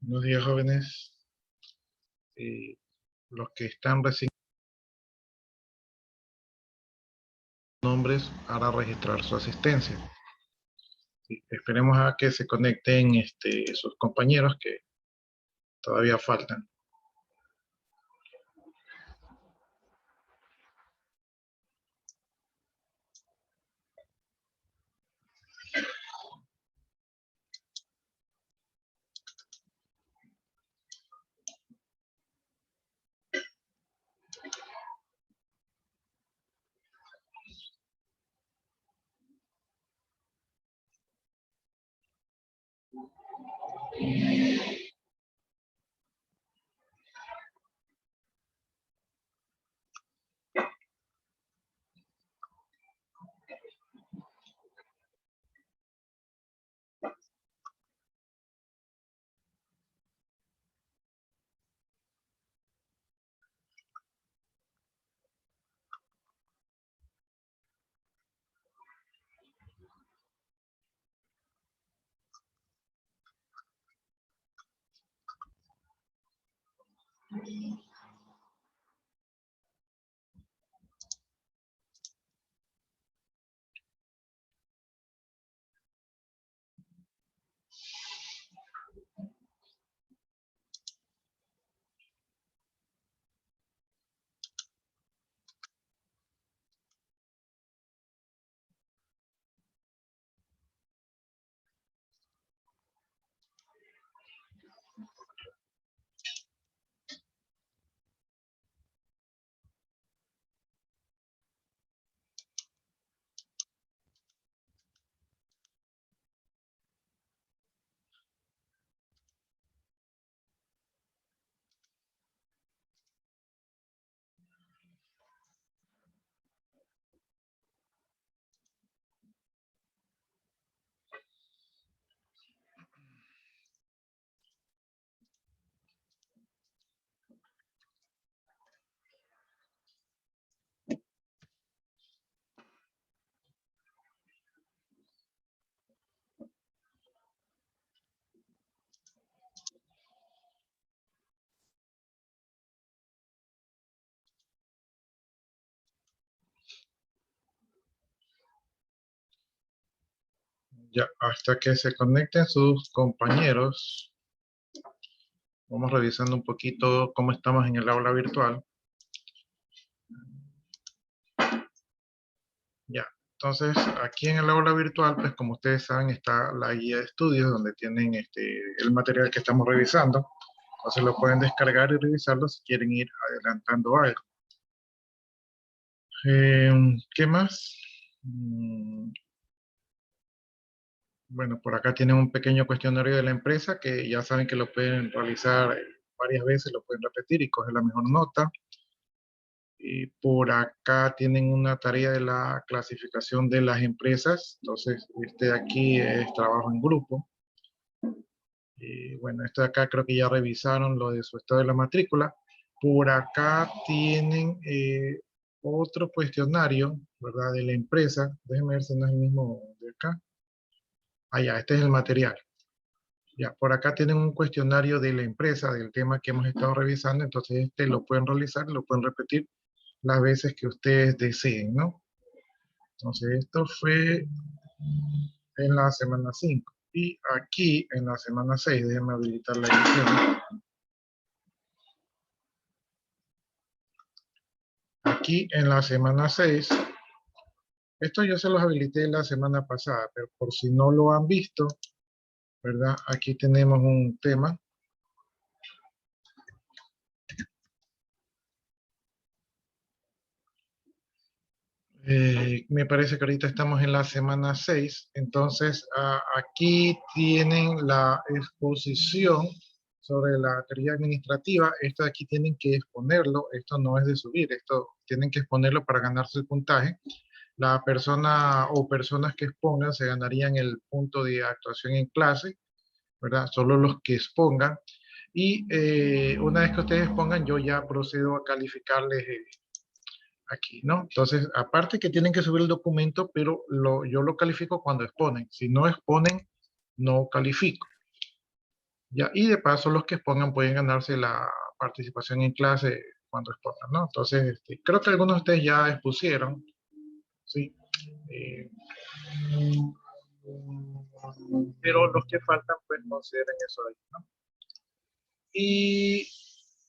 Buenos días, jóvenes. Los que están recién nombres para registrar su asistencia. Esperemos a que se conecten sus compañeros que todavía faltan. Ya, hasta que se conecten sus compañeros, vamos revisando un poquito cómo estamos en el aula virtual. Ya, entonces aquí en el aula virtual, pues como ustedes saben, está la guía de estudios donde tienen el material que estamos revisando. Entonces lo pueden descargar y revisarlo si quieren ir adelantando algo. ¿Qué más? Bueno, por acá tienen un pequeño cuestionario de la empresa que ya saben que lo pueden realizar varias veces, lo pueden repetir y coger la mejor nota. Y por acá tienen una tarea de la clasificación de las empresas. Entonces, este de aquí es trabajo en grupo. Y bueno, este de acá creo que ya revisaron lo de su estado de la matrícula. Por acá tienen otro cuestionario, ¿verdad? De la empresa. Déjenme ver si no es el mismo de acá. Ah, ya, este es el material. Ya, por acá tienen un cuestionario de la empresa, del tema que hemos estado revisando, entonces lo pueden realizar, lo pueden repetir las veces que ustedes deseen, ¿no? Entonces esto fue en la semana 5. Y aquí en la semana 6, déjenme habilitar la edición. Aquí en la semana 6, esto yo se los habilité la semana pasada, pero por si no lo han visto, ¿verdad? Aquí tenemos un tema. Me parece que ahorita estamos en la semana 6, entonces aquí tienen la exposición sobre la teoría administrativa. Esto de aquí tienen que exponerlo, esto no es de subir, esto tienen que exponerlo para ganarse el puntaje. La persona o personas que expongan se ganarían el punto de actuación en clase, ¿verdad? Solo los que expongan. Y una vez que ustedes expongan, yo ya procedo a calificarles aquí, ¿no? Entonces, aparte que tienen que subir el documento, pero yo lo califico cuando exponen. Si no exponen, no califico. Ya, y de paso los que expongan pueden ganarse la participación en clase cuando expongan, ¿no? Entonces, creo que algunos de ustedes ya expusieron, ¿sí? Eh, pero los que faltan, pues consideren eso ahí, ¿no? Y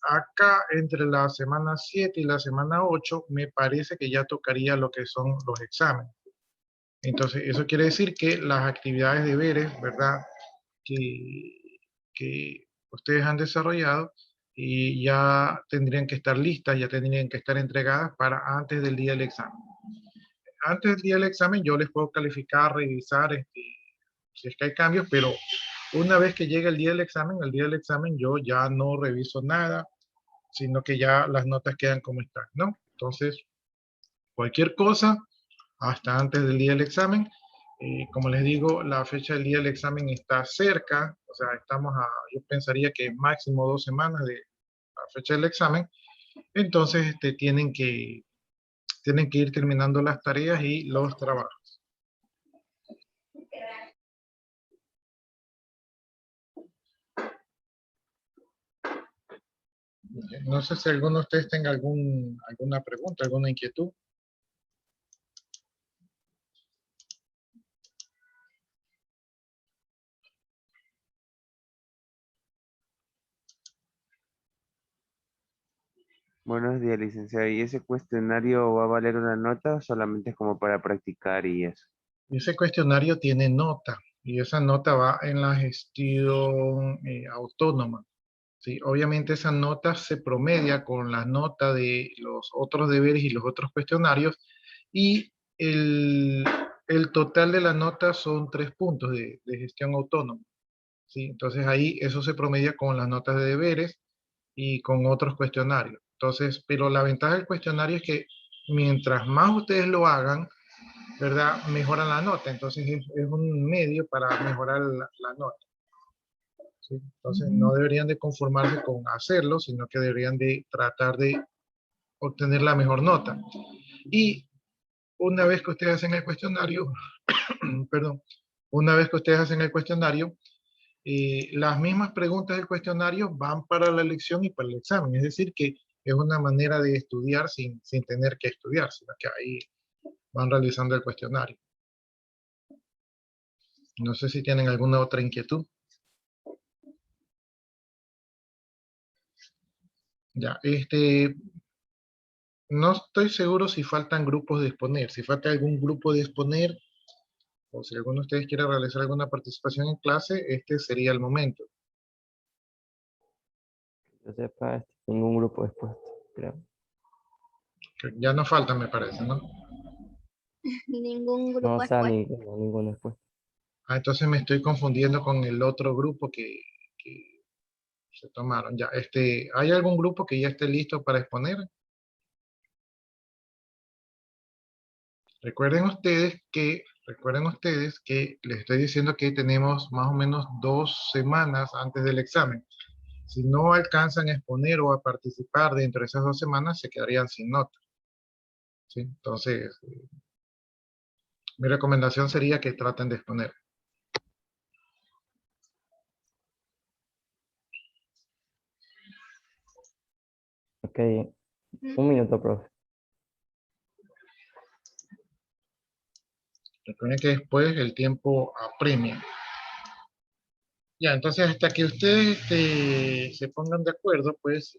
acá, entre la semana 7 y la semana 8, me parece que ya tocaría lo que son los exámenes. Entonces, eso quiere decir que las actividades de deberes, ¿verdad? Que ustedes han desarrollado y ya tendrían que estar listas, ya tendrían que estar entregadas para antes del día del examen. Antes del día del examen yo les puedo calificar, revisar si es que hay cambios, pero una vez que llegue el día del examen yo ya no reviso nada, sino que ya las notas quedan como están, ¿no? Entonces, cualquier cosa hasta antes del día del examen. Como les digo, la fecha del día del examen está cerca, o sea, yo pensaría que máximo 2 semanas de la fecha del examen, entonces tienen que ir terminando las tareas y los trabajos. No sé si alguno de ustedes tenga alguna pregunta, alguna inquietud. Buenos días, licenciado. ¿Y ese cuestionario va a valer una nota o solamente es como para practicar y eso? Ese cuestionario tiene nota y esa nota va en la gestión autónoma. Sí, obviamente esa nota se promedia con la nota de los otros deberes y los otros cuestionarios y el total de la nota son 3 puntos de gestión autónoma. ¿Sí? Entonces ahí eso se promedia con las notas de deberes y con otros cuestionarios. Entonces, pero la ventaja del cuestionario es que mientras más ustedes lo hagan, ¿verdad? Mejoran la nota. Entonces es un medio para mejorar la nota. ¿Sí? Entonces no deberían de conformarse con hacerlo, sino que deberían de tratar de obtener la mejor nota. Y una vez que ustedes hacen el cuestionario, perdón, una vez que ustedes hacen el cuestionario, las mismas preguntas del cuestionario van para la lección y para el examen. Es decir, que es una manera de estudiar sin tener que estudiar, sino que ahí van realizando el cuestionario. No sé si tienen alguna otra inquietud. Ya, no estoy seguro si faltan grupos de exponer. Si falta algún grupo de exponer o si alguno de ustedes quiere realizar alguna participación en clase, este sería el momento. Yo sepa, tengo un grupo expuesto, creo. Que ya no faltan, me parece, ¿no? Ningún No, grupo o sea, expuesto. ninguno expuesto. Ah, entonces me estoy confundiendo con el otro grupo que se tomaron. Ya, ¿hay algún grupo que ya esté listo para exponer? Recuerden ustedes que les estoy diciendo que tenemos más o menos 2 semanas antes del examen. Si no alcanzan a exponer o a participar dentro de esas 2 semanas, se quedarían sin nota. ¿Sí? Entonces, mi recomendación sería que traten de exponer. Ok, un minuto, profe. Recuerden que después el tiempo apremia. Ya, entonces hasta que ustedes se pongan de acuerdo, pues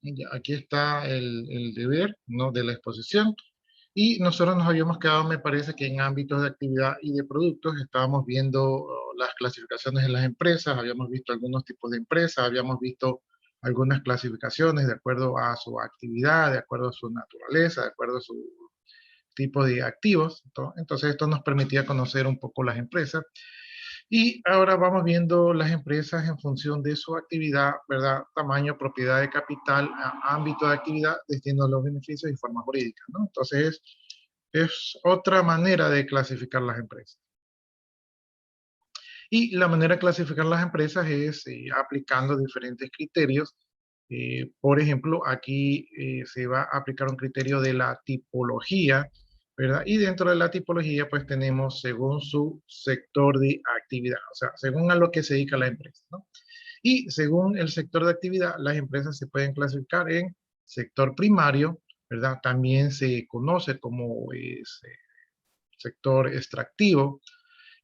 ya, aquí está el deber, ¿no? De la exposición. Y nosotros nos habíamos quedado, me parece que en ámbitos de actividad y de productos, estábamos viendo las clasificaciones de las empresas, habíamos visto algunos tipos de empresas, habíamos visto algunas clasificaciones de acuerdo a su actividad, de acuerdo a su naturaleza, de acuerdo a su tipo de activos. Entonces esto nos permitía conocer un poco las empresas. Y ahora vamos viendo las empresas en función de su actividad, ¿verdad? Tamaño, propiedad de capital, ámbito de actividad, destino a los beneficios y forma jurídica, ¿no? Entonces es otra manera de clasificar las empresas. Y la manera de clasificar las empresas es aplicando diferentes criterios. Por ejemplo, aquí se va a aplicar un criterio de la tipología, ¿verdad? Y dentro de la tipología, pues tenemos según su sector de actividad, o sea, según a lo que se dedica la empresa, ¿no? Y según el sector de actividad, las empresas se pueden clasificar en sector primario, ¿verdad? También se conoce como sector extractivo,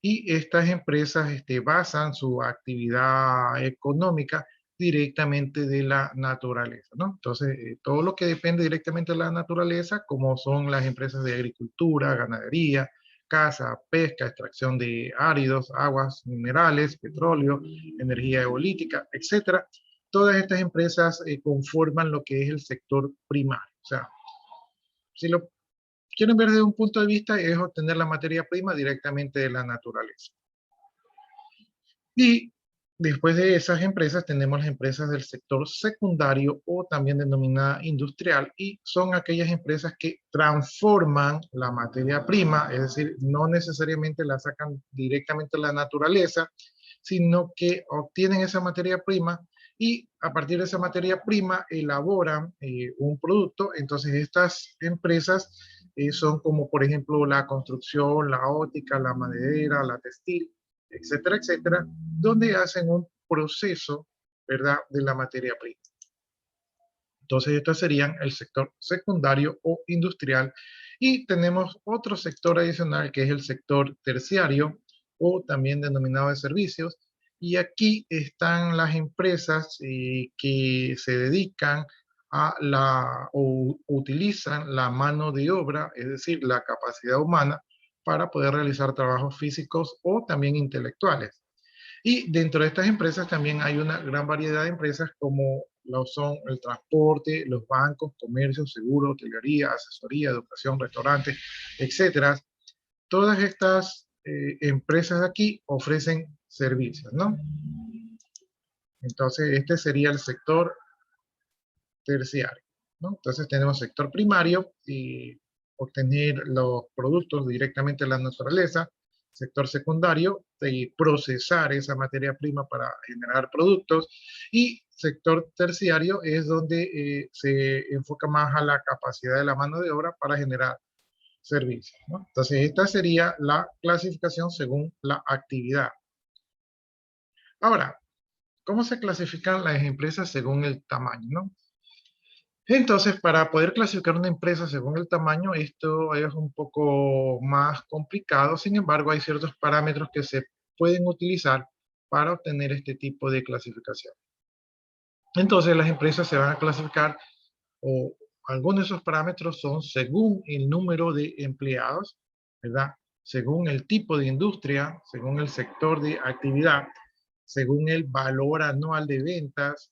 y estas empresas basan su actividad económica directamente de la naturaleza, ¿no? Entonces, todo lo que depende directamente de la naturaleza, como son las empresas de agricultura, ganadería, caza, pesca, extracción de áridos, aguas minerales, petróleo, energía eolítica, etcétera. Todas estas empresas conforman lo que es el sector primario. O sea, si lo quieren ver desde un punto de vista, es obtener la materia prima directamente de la naturaleza. Y después de esas empresas tenemos las empresas del sector secundario o también denominada industrial, y son aquellas empresas que transforman la materia prima, es decir, no necesariamente la sacan directamente de la naturaleza, sino que obtienen esa materia prima y a partir de esa materia prima elaboran un producto. Entonces estas empresas son como por ejemplo la construcción, la óptica, la maderera, la textil, etcétera, etcétera, donde hacen un proceso, ¿verdad?, de la materia prima. Entonces, estos serían el sector secundario o industrial. Y tenemos otro sector adicional que es el sector terciario o también denominado de servicios. Y aquí están las empresas que se dedican a o utilizan la mano de obra, es decir, la capacidad humana para poder realizar trabajos físicos o también intelectuales. Y dentro de estas empresas también hay una gran variedad de empresas como lo son el transporte, los bancos, comercio, seguro, hotelería, asesoría, educación, restaurantes, etcétera. Todas estas empresas de aquí ofrecen servicios, ¿no? Entonces, este sería el sector terciario, ¿no? Entonces, tenemos sector primario y obtener los productos directamente de la naturaleza, sector secundario, de procesar esa materia prima para generar productos, y sector terciario es donde se enfoca más a la capacidad de la mano de obra para generar servicios, ¿no? Entonces, esta sería la clasificación según la actividad. Ahora, ¿cómo se clasifican las empresas según el tamaño, no? Entonces, para poder clasificar una empresa según el tamaño, esto es un poco más complicado. Sin embargo, hay ciertos parámetros que se pueden utilizar para obtener este tipo de clasificación. Entonces, las empresas se van a clasificar, o algunos de esos parámetros son según el número de empleados, ¿verdad? Según el tipo de industria, según el sector de actividad, según el valor anual de ventas,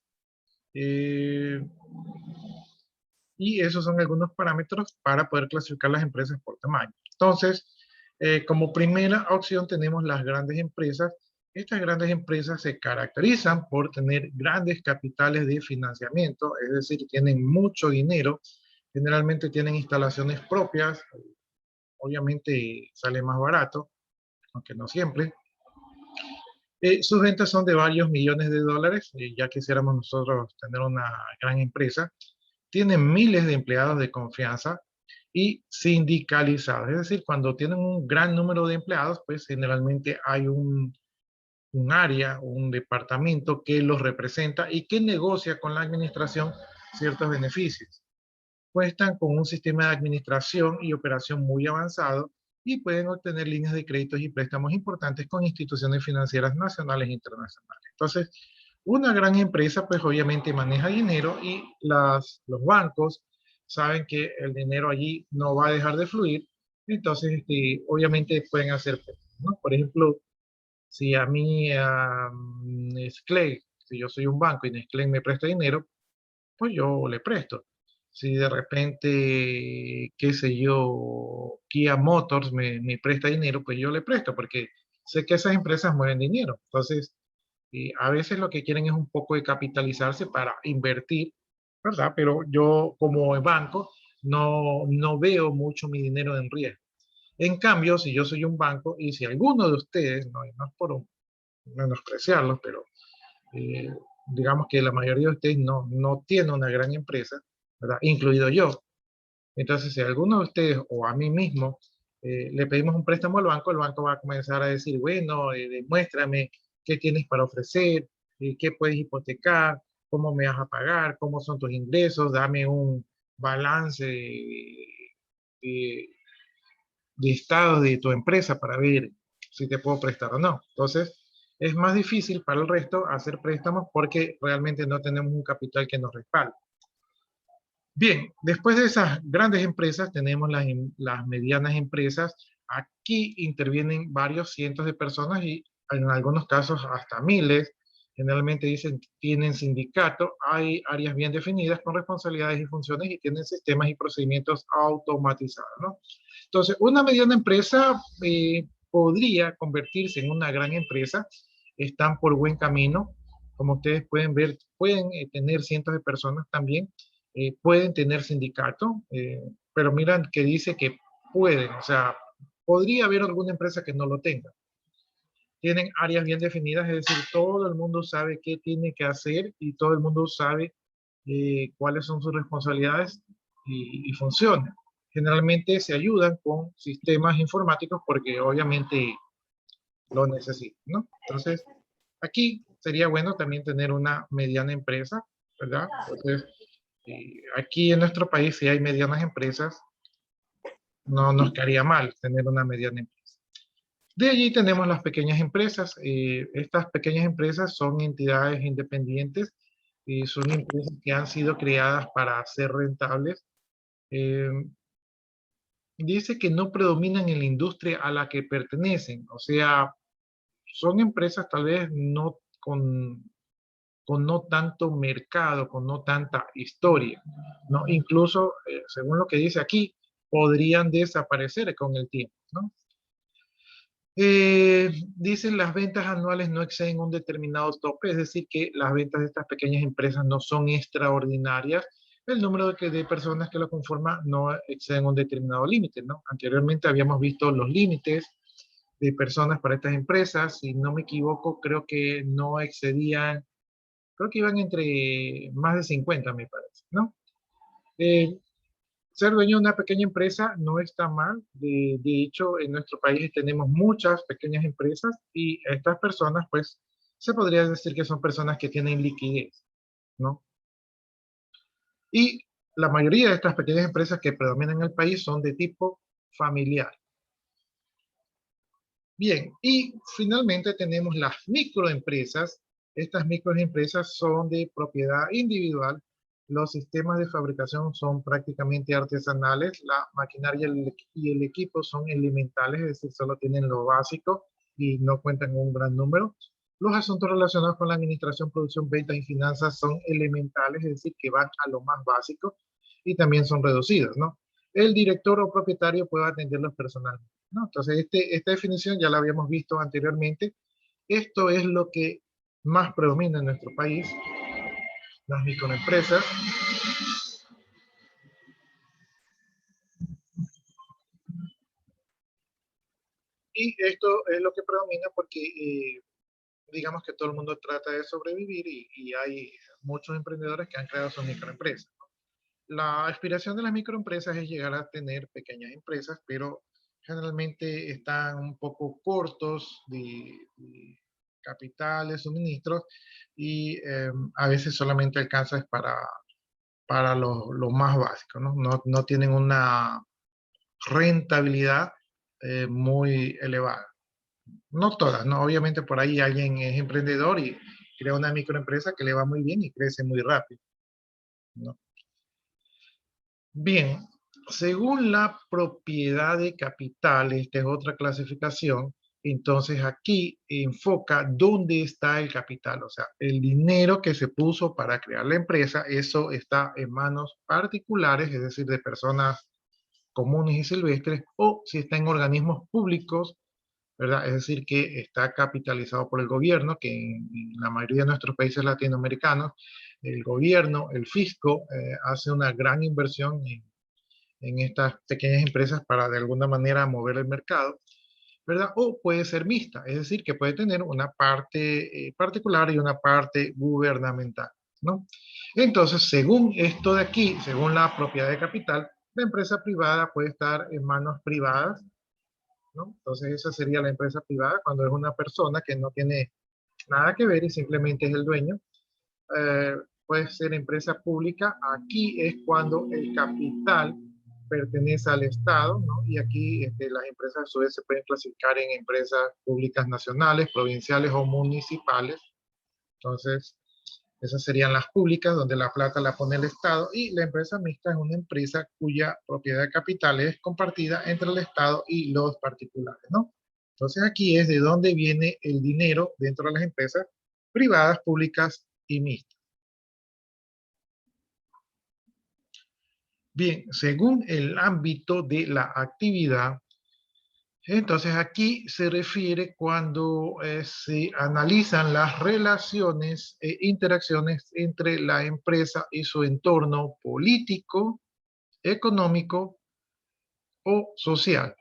y esos son algunos parámetros para poder clasificar las empresas por tamaño. Entonces, como primera opción tenemos las grandes empresas. Estas grandes empresas se caracterizan por tener grandes capitales de financiamiento, es decir, tienen mucho dinero, generalmente tienen instalaciones propias, obviamente sale más barato, aunque no siempre. Sus ventas son de varios millones de dólares, ya quisiéramos nosotros tener una gran empresa. Tienen miles de empleados de confianza y sindicalizados. Es decir, cuando tienen un gran número de empleados, pues generalmente hay un área, un departamento que los representa y que negocia con la administración ciertos beneficios. Cuentan con un sistema de administración y operación muy avanzado y pueden obtener líneas de créditos y préstamos importantes con instituciones financieras nacionales e internacionales. Entonces, una gran empresa, pues obviamente maneja dinero, y los bancos saben que el dinero allí no va a dejar de fluir. Entonces, obviamente pueden hacer, ¿no? Por ejemplo, si a mí Nestlé, si yo soy un banco y Nestlé me presta dinero, pues yo le presto. Si de repente, qué sé yo, Kia Motors me presta dinero, pues yo le presto, porque sé que esas empresas mueven dinero. Entonces, a veces lo que quieren es un poco de capitalizarse para invertir, ¿verdad? Pero yo como banco no veo mucho mi dinero en riesgo. En cambio, si yo soy un banco y si alguno de ustedes, no es por menospreciarlos, pero eh, digamos que la mayoría de ustedes no tiene una gran empresa, ¿verdad? Incluido yo. Entonces, si a alguno de ustedes o a mí mismo le pedimos un préstamo al banco, el banco va a comenzar a decir, bueno, demuéstrame qué tienes para ofrecer, qué puedes hipotecar, cómo me vas a pagar, cómo son tus ingresos, dame un balance de, de estado de tu empresa para ver si te puedo prestar o no. Entonces, es más difícil para el resto hacer préstamos porque realmente no tenemos un capital que nos respalde. Bien, después de esas grandes empresas tenemos las medianas empresas. Aquí intervienen varios cientos de personas y en algunos casos hasta miles. Generalmente dicen tienen sindicato, hay áreas bien definidas con responsabilidades y funciones y tienen sistemas y procedimientos automatizados, ¿no? Entonces, una mediana empresa podría convertirse en una gran empresa. Están por buen camino. Como ustedes pueden ver, pueden tener cientos de personas también. Pueden tener sindicato, pero miran que dice que pueden, o sea, podría haber alguna empresa que no lo tenga. Tienen áreas bien definidas, es decir, todo el mundo sabe qué tiene que hacer y todo el mundo sabe cuáles son sus responsabilidades y funciones. Generalmente se ayudan con sistemas informáticos porque obviamente lo necesitan, ¿no? Entonces, aquí sería bueno también tener una mediana empresa, ¿verdad? Entonces, aquí en nuestro país, si hay medianas empresas, no nos quedaría mal tener una mediana empresa. De allí tenemos las pequeñas empresas. Estas pequeñas empresas son entidades independientes, son empresas que han sido creadas para ser rentables. Eh, Dice que no predominan en la industria a la que pertenecen, o sea, son empresas tal vez no con no tanto mercado, con no tanta historia, ¿no? Incluso, según lo que dice aquí, podrían desaparecer con el tiempo, ¿no? Dicen las ventas anuales no exceden un determinado tope, es decir, que las ventas de estas pequeñas empresas no son extraordinarias, el número de personas que lo conforman no exceden un determinado límite, ¿no? Anteriormente habíamos visto los límites de personas para estas empresas, si no me equivoco, creo que no excedían, creo que iban entre más de 50, me parece, ¿no? Eh, Ser dueño de una pequeña empresa no está mal. De hecho, en nuestro país tenemos muchas pequeñas empresas y estas personas, pues, se podría decir que son personas que tienen liquidez, ¿no? Y la mayoría de estas pequeñas empresas que predominan en el país son de tipo familiar. Bien, y finalmente tenemos las microempresas. Estas microempresas son de propiedad individual. Los sistemas de fabricación son prácticamente artesanales. La maquinaria y el equipo son elementales, es decir, solo tienen lo básico y no cuentan con un gran número. Los asuntos relacionados con la administración, producción, ventas y finanzas son elementales, es decir, que van a lo más básico y también son reducidos, ¿no? El director o propietario puede atenderlos personalmente, ¿no? Entonces, esta definición ya la habíamos visto anteriormente. Esto es lo que más predomina en nuestro país, las microempresas. Y esto es lo que predomina porque digamos que todo el mundo trata de sobrevivir y hay muchos emprendedores que han creado sus microempresas. La aspiración de las microempresas es llegar a tener pequeñas empresas, pero generalmente están un poco cortos de capital, de suministros, y a veces solamente alcanza para lo más básico, ¿no? No tienen una rentabilidad muy elevada. No todas, ¿no? Obviamente por ahí alguien es emprendedor y crea una microempresa que le va muy bien y crece muy rápido, ¿no? Bien, según la propiedad de capital, esta es otra clasificación, entonces aquí enfoca dónde está el capital, o sea, el dinero que se puso para crear la empresa, eso está en manos particulares, es decir, de personas comunes y silvestres, o si está en organismos públicos, ¿verdad? Es decir, que está capitalizado por el gobierno, que en la mayoría de nuestros países latinoamericanos, el gobierno, el fisco, hace una gran inversión en estas pequeñas empresas para de alguna manera mover el mercado, ¿verdad? O puede ser mixta, es decir, que puede tener una parte particular y una parte gubernamental, ¿no? Entonces, según esto de aquí, según la propiedad de capital, La empresa privada puede estar en manos privadas, ¿no? Entonces esa sería la empresa privada cuando es una persona que no tiene nada que ver y simplemente es el dueño. Eh, Puede ser empresa pública. Aquí es cuando el capital pertenece al Estado, ¿no? Y aquí las empresas a su vez se pueden clasificar en empresas públicas nacionales, provinciales o municipales. Entonces, esas serían las públicas, donde la plata la pone el Estado, y la empresa mixta es una empresa cuya propiedad de capital es compartida entre el Estado y los particulares, ¿no? Entonces aquí es de dónde viene el dinero dentro de las empresas privadas, públicas y mixtas. Bien, según el ámbito de la actividad, entonces aquí se refiere cuando se analizan las relaciones e interacciones entre la empresa y su entorno político, económico o social.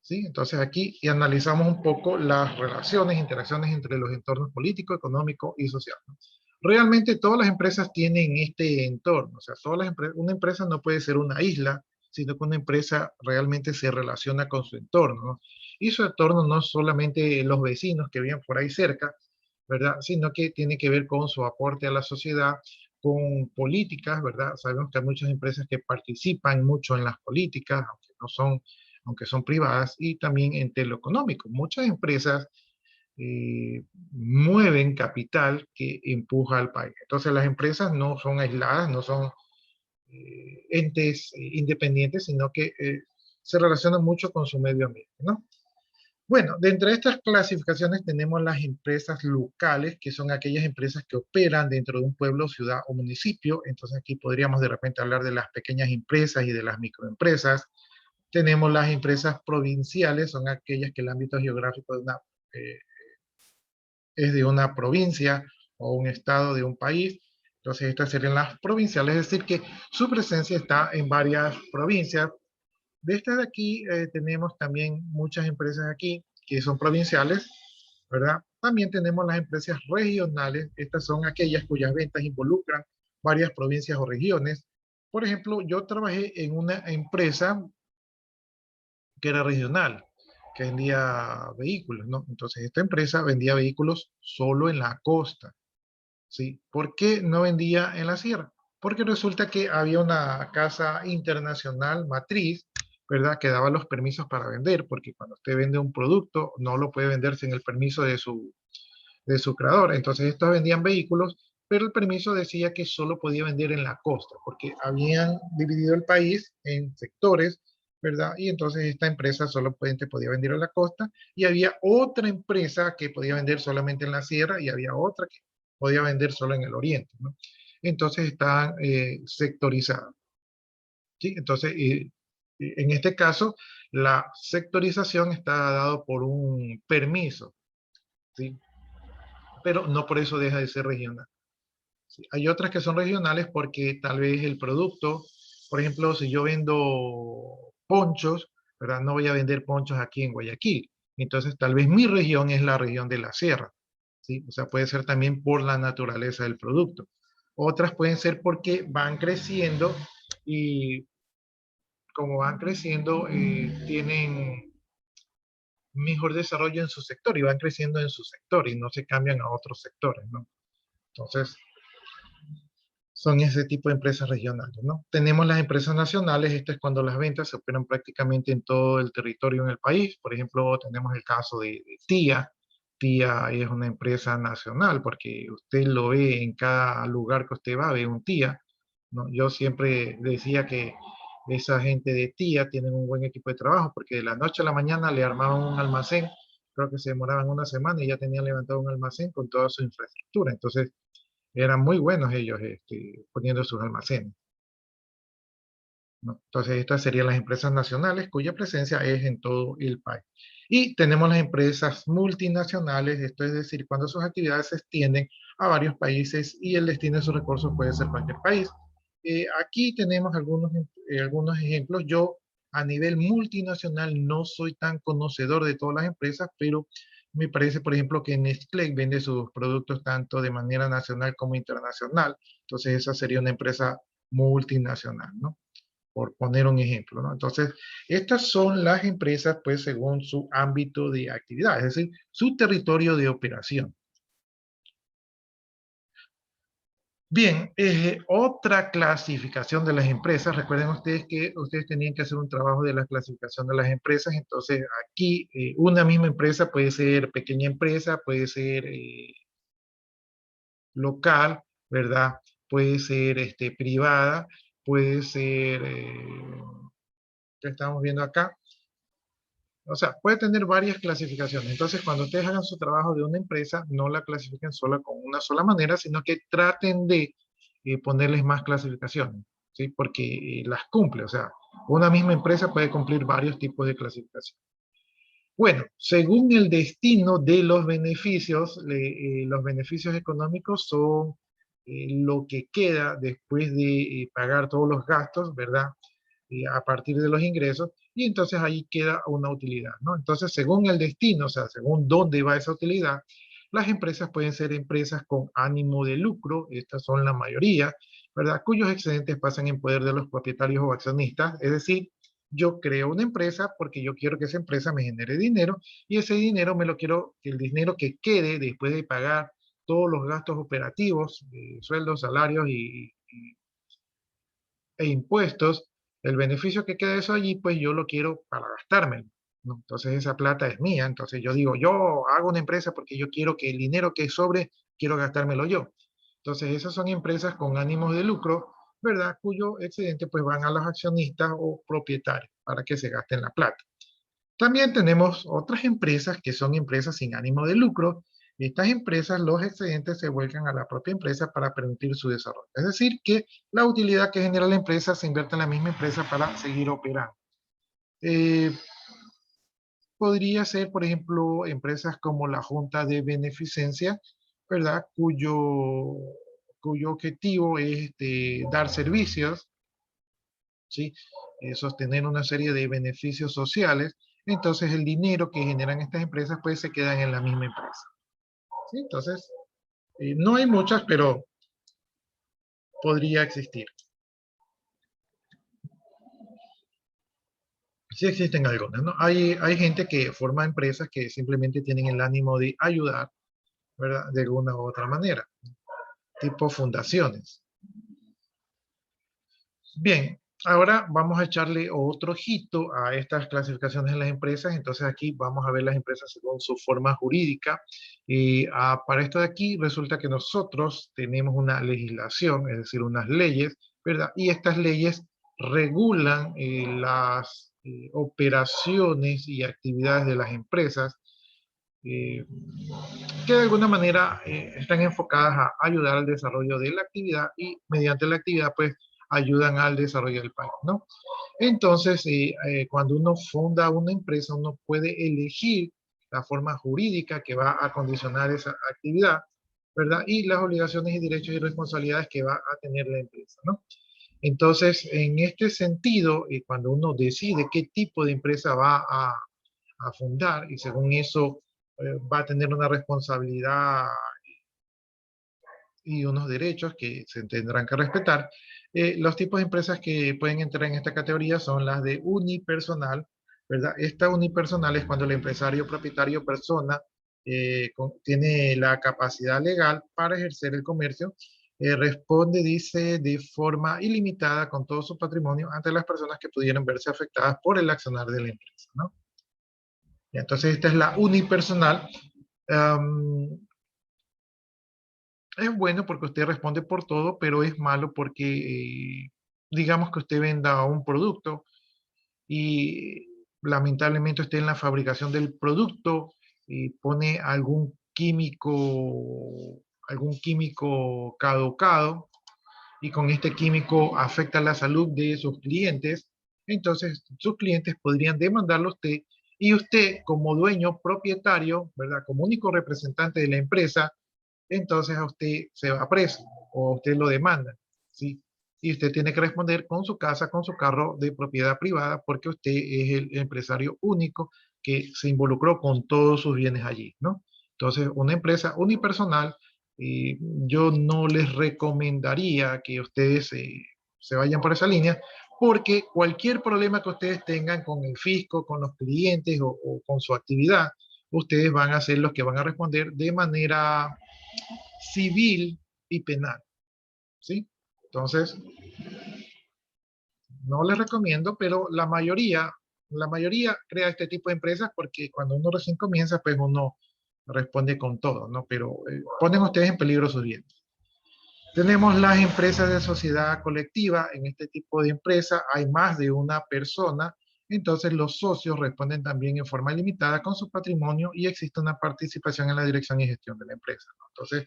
¿Sí? Entonces aquí y analizamos un poco las relaciones, interacciones entre los entornos político, económico y social, ¿no? Realmente todas las empresas tienen este entorno, o sea, una empresa no puede ser una isla, sino que una empresa realmente se relaciona con su entorno, ¿no? Y su entorno no es solamente los vecinos que viven por ahí cerca, ¿verdad? Sino que tiene que ver con su aporte a la sociedad, con políticas, ¿verdad? Sabemos que hay muchas empresas que participan mucho en las políticas, aunque son privadas, y también en lo económico. Muchas empresas mueven capital que empuja al país. Entonces las empresas no son aisladas, no son entes independientes, sino que se relacionan mucho con su medio ambiente, ¿no? Bueno, dentro de estas clasificaciones tenemos las empresas locales, que son aquellas empresas que operan dentro de un pueblo, ciudad o municipio. Entonces aquí podríamos de repente hablar de las pequeñas empresas y de las microempresas. Tenemos las empresas provinciales, son aquellas que el ámbito geográfico eh, es de una provincia o un estado de un país. Entonces estas serían las provinciales, es decir, que su presencia está en varias provincias. De estas de aquí tenemos también muchas empresas aquí que son provinciales, ¿verdad? También tenemos las empresas regionales. Estas son aquellas cuyas ventas involucran varias provincias o regiones. Por ejemplo, yo trabajé en una empresa que era regional, que vendía vehículos, ¿no? Entonces esta empresa vendía vehículos solo en la costa, ¿sí? ¿Por qué no vendía en la sierra? Porque resulta que había una casa internacional matriz, ¿verdad? Que daba los permisos para vender, porque cuando usted vende un producto, no lo puede vender sin el permiso de su creador. Entonces estos vendían vehículos, pero el permiso decía que solo podía vender en la costa, porque habían dividido el país en sectores, ¿verdad? Y entonces esta empresa solamente podía vender en la costa, y había otra empresa que podía vender solamente en la sierra, y había otra que podía vender solo en el oriente, ¿no? Entonces estaban sectorizadas, ¿sí? Entonces, en este caso, la sectorización está dado por un permiso, ¿sí? Pero no por eso deja de ser regional. Sí, hay otras que son regionales porque tal vez el producto, por ejemplo, si yo vendo ponchos, ¿verdad? No voy a vender ponchos aquí en Guayaquil. Entonces, tal vez mi región es la región de la sierra, ¿sí? O sea, puede ser también por la naturaleza del producto. Otras pueden ser porque van creciendo y como van creciendo, tienen mejor desarrollo en su sector y van creciendo en su sector y no se cambian a otros sectores, ¿no? Entonces, son ese tipo de empresas regionales, ¿no? Tenemos las empresas nacionales. Esto es cuando las ventas se operan prácticamente en todo el territorio en el país. Por ejemplo, tenemos el caso de TIA. TIA es una empresa nacional porque usted lo ve en cada lugar que usted va, ve un TIA, ¿no? Yo siempre decía que esa gente de TIA tienen un buen equipo de trabajo porque de la noche a la mañana le armaban un almacén. Creo que se demoraban una semana y ya tenían levantado un almacén con toda su infraestructura. Entonces, eran muy buenos ellos poniendo sus almacenes, ¿no? Entonces, estas serían las empresas nacionales cuya presencia es en todo el país. Y tenemos las empresas multinacionales, esto es decir, cuando sus actividades se extienden a varios países y el destino de sus recursos puede ser cualquier país. Aquí tenemos algunos ejemplos. Yo a nivel multinacional no soy tan conocedor de todas las empresas, pero me parece, por ejemplo, que Nestlé vende sus productos tanto de manera nacional como internacional. Entonces, esa sería una empresa multinacional, ¿no? por poner un ejemplo, ¿no? Entonces, estas son las empresas, pues, según su ámbito de actividad, es decir, su territorio de operación. Bien, otra clasificación de las empresas, recuerden ustedes que ustedes tenían que hacer un trabajo de la clasificación de las empresas, entonces aquí una misma empresa puede ser pequeña empresa, puede ser local, ¿verdad? Puede ser privada, puede ser, ¿qué estamos viendo acá? O sea, puede tener varias clasificaciones. Entonces, cuando ustedes hagan su trabajo de una empresa, no la clasifiquen sola con una sola manera, sino que traten de ponerles más clasificaciones, ¿sí? Porque las cumple. O sea, una misma empresa puede cumplir varios tipos de clasificación. Bueno, según el destino de los beneficios económicos son lo que queda después de pagar todos los gastos, ¿verdad? A partir de los ingresos, y entonces ahí queda una utilidad, ¿no? Entonces, según el destino, o sea, según dónde va esa utilidad, las empresas pueden ser empresas con ánimo de lucro, estas son la mayoría, ¿verdad? Cuyos excedentes pasan en poder de los propietarios o accionistas, es decir, yo creo una empresa porque yo quiero que esa empresa me genere dinero y ese dinero me lo quiero, el dinero que quede después de pagar todos los gastos operativos, sueldos, salarios e impuestos, el beneficio que queda de eso allí, pues yo lo quiero para gastármelo, ¿no? Entonces esa plata es mía, entonces yo digo, yo hago una empresa porque yo quiero que el dinero que sobre, quiero gastármelo yo. Entonces esas son empresas con ánimos de lucro, ¿verdad? Cuyo excedente pues van a los accionistas o propietarios para que se gasten la plata. También tenemos otras empresas que son empresas sin ánimo de lucro. Estas empresas, los excedentes se vuelcan a la propia empresa para permitir su desarrollo. Es decir, que la utilidad que genera la empresa se invierte en la misma empresa para seguir operando. Podría ser, por ejemplo, empresas como la Junta de Beneficencia, ¿verdad? Cuyo objetivo es dar servicios, ¿sí? Sostener una serie de beneficios sociales. Entonces el dinero que generan estas empresas pues se quedan en la misma empresa, ¿sí? Entonces, no hay muchas, pero podría existir. Sí existen algunas, ¿no? Hay gente que forma empresas que simplemente tienen el ánimo de ayudar, ¿verdad? De alguna u otra manera, tipo fundaciones. Bien, ahora vamos a echarle otro ojito a estas clasificaciones de las empresas. Entonces aquí vamos a ver las empresas según su forma jurídica. Para esto de aquí resulta que nosotros tenemos una legislación, es decir, unas leyes, ¿verdad? Y estas leyes regulan las operaciones y actividades de las empresas eh, que de alguna manera están enfocadas a ayudar al desarrollo de la actividad y mediante la actividad pues ayudan al desarrollo del país, ¿no? Entonces, cuando uno funda una empresa, uno puede elegir la forma jurídica que va a condicionar esa actividad, ¿verdad? Y las obligaciones y derechos y responsabilidades que va a tener la empresa, ¿no? Entonces, en este sentido, cuando uno decide qué tipo de empresa va a fundar y según eso va a tener una responsabilidad y unos derechos que se tendrán que respetar. Los tipos de empresas que pueden entrar en esta categoría son las de unipersonal, ¿verdad? Esta unipersonal es cuando el empresario, propietario, persona tiene la capacidad legal para ejercer el comercio, responde, dice, de forma ilimitada con todo su patrimonio ante las personas que pudieran verse afectadas por el accionar de la empresa, ¿no? Entonces esta es la unipersonal. Es bueno porque usted responde por todo, pero es malo porque digamos que usted venda un producto y lamentablemente usted en la fabricación del producto pone algún químico caducado y con este químico afecta la salud de sus clientes, entonces sus clientes podrían demandarlo a usted y usted como dueño propietario, ¿verdad? Como único representante de la empresa, entonces a usted se va preso o a usted lo demanda, ¿sí? Y usted tiene que responder con su casa, con su carro de propiedad privada, porque usted es el empresario único que se involucró con todos sus bienes allí, ¿no? Entonces, una empresa unipersonal, yo no les recomendaría que ustedes se vayan por esa línea, porque cualquier problema que ustedes tengan con el fisco, con los clientes o con su actividad, ustedes van a ser los que van a responder de manera civil y penal, ¿sí? Entonces, no les recomiendo, pero la mayoría crea este tipo de empresas porque cuando uno recién comienza, pues uno responde con todo, ¿no? Pero ponen ustedes en peligro sus bienes. Tenemos las empresas de sociedad colectiva. En este tipo de empresa hay más de una persona, entonces los socios responden también en forma limitada con su patrimonio y existe una participación en la dirección y gestión de la empresa, ¿no? Entonces,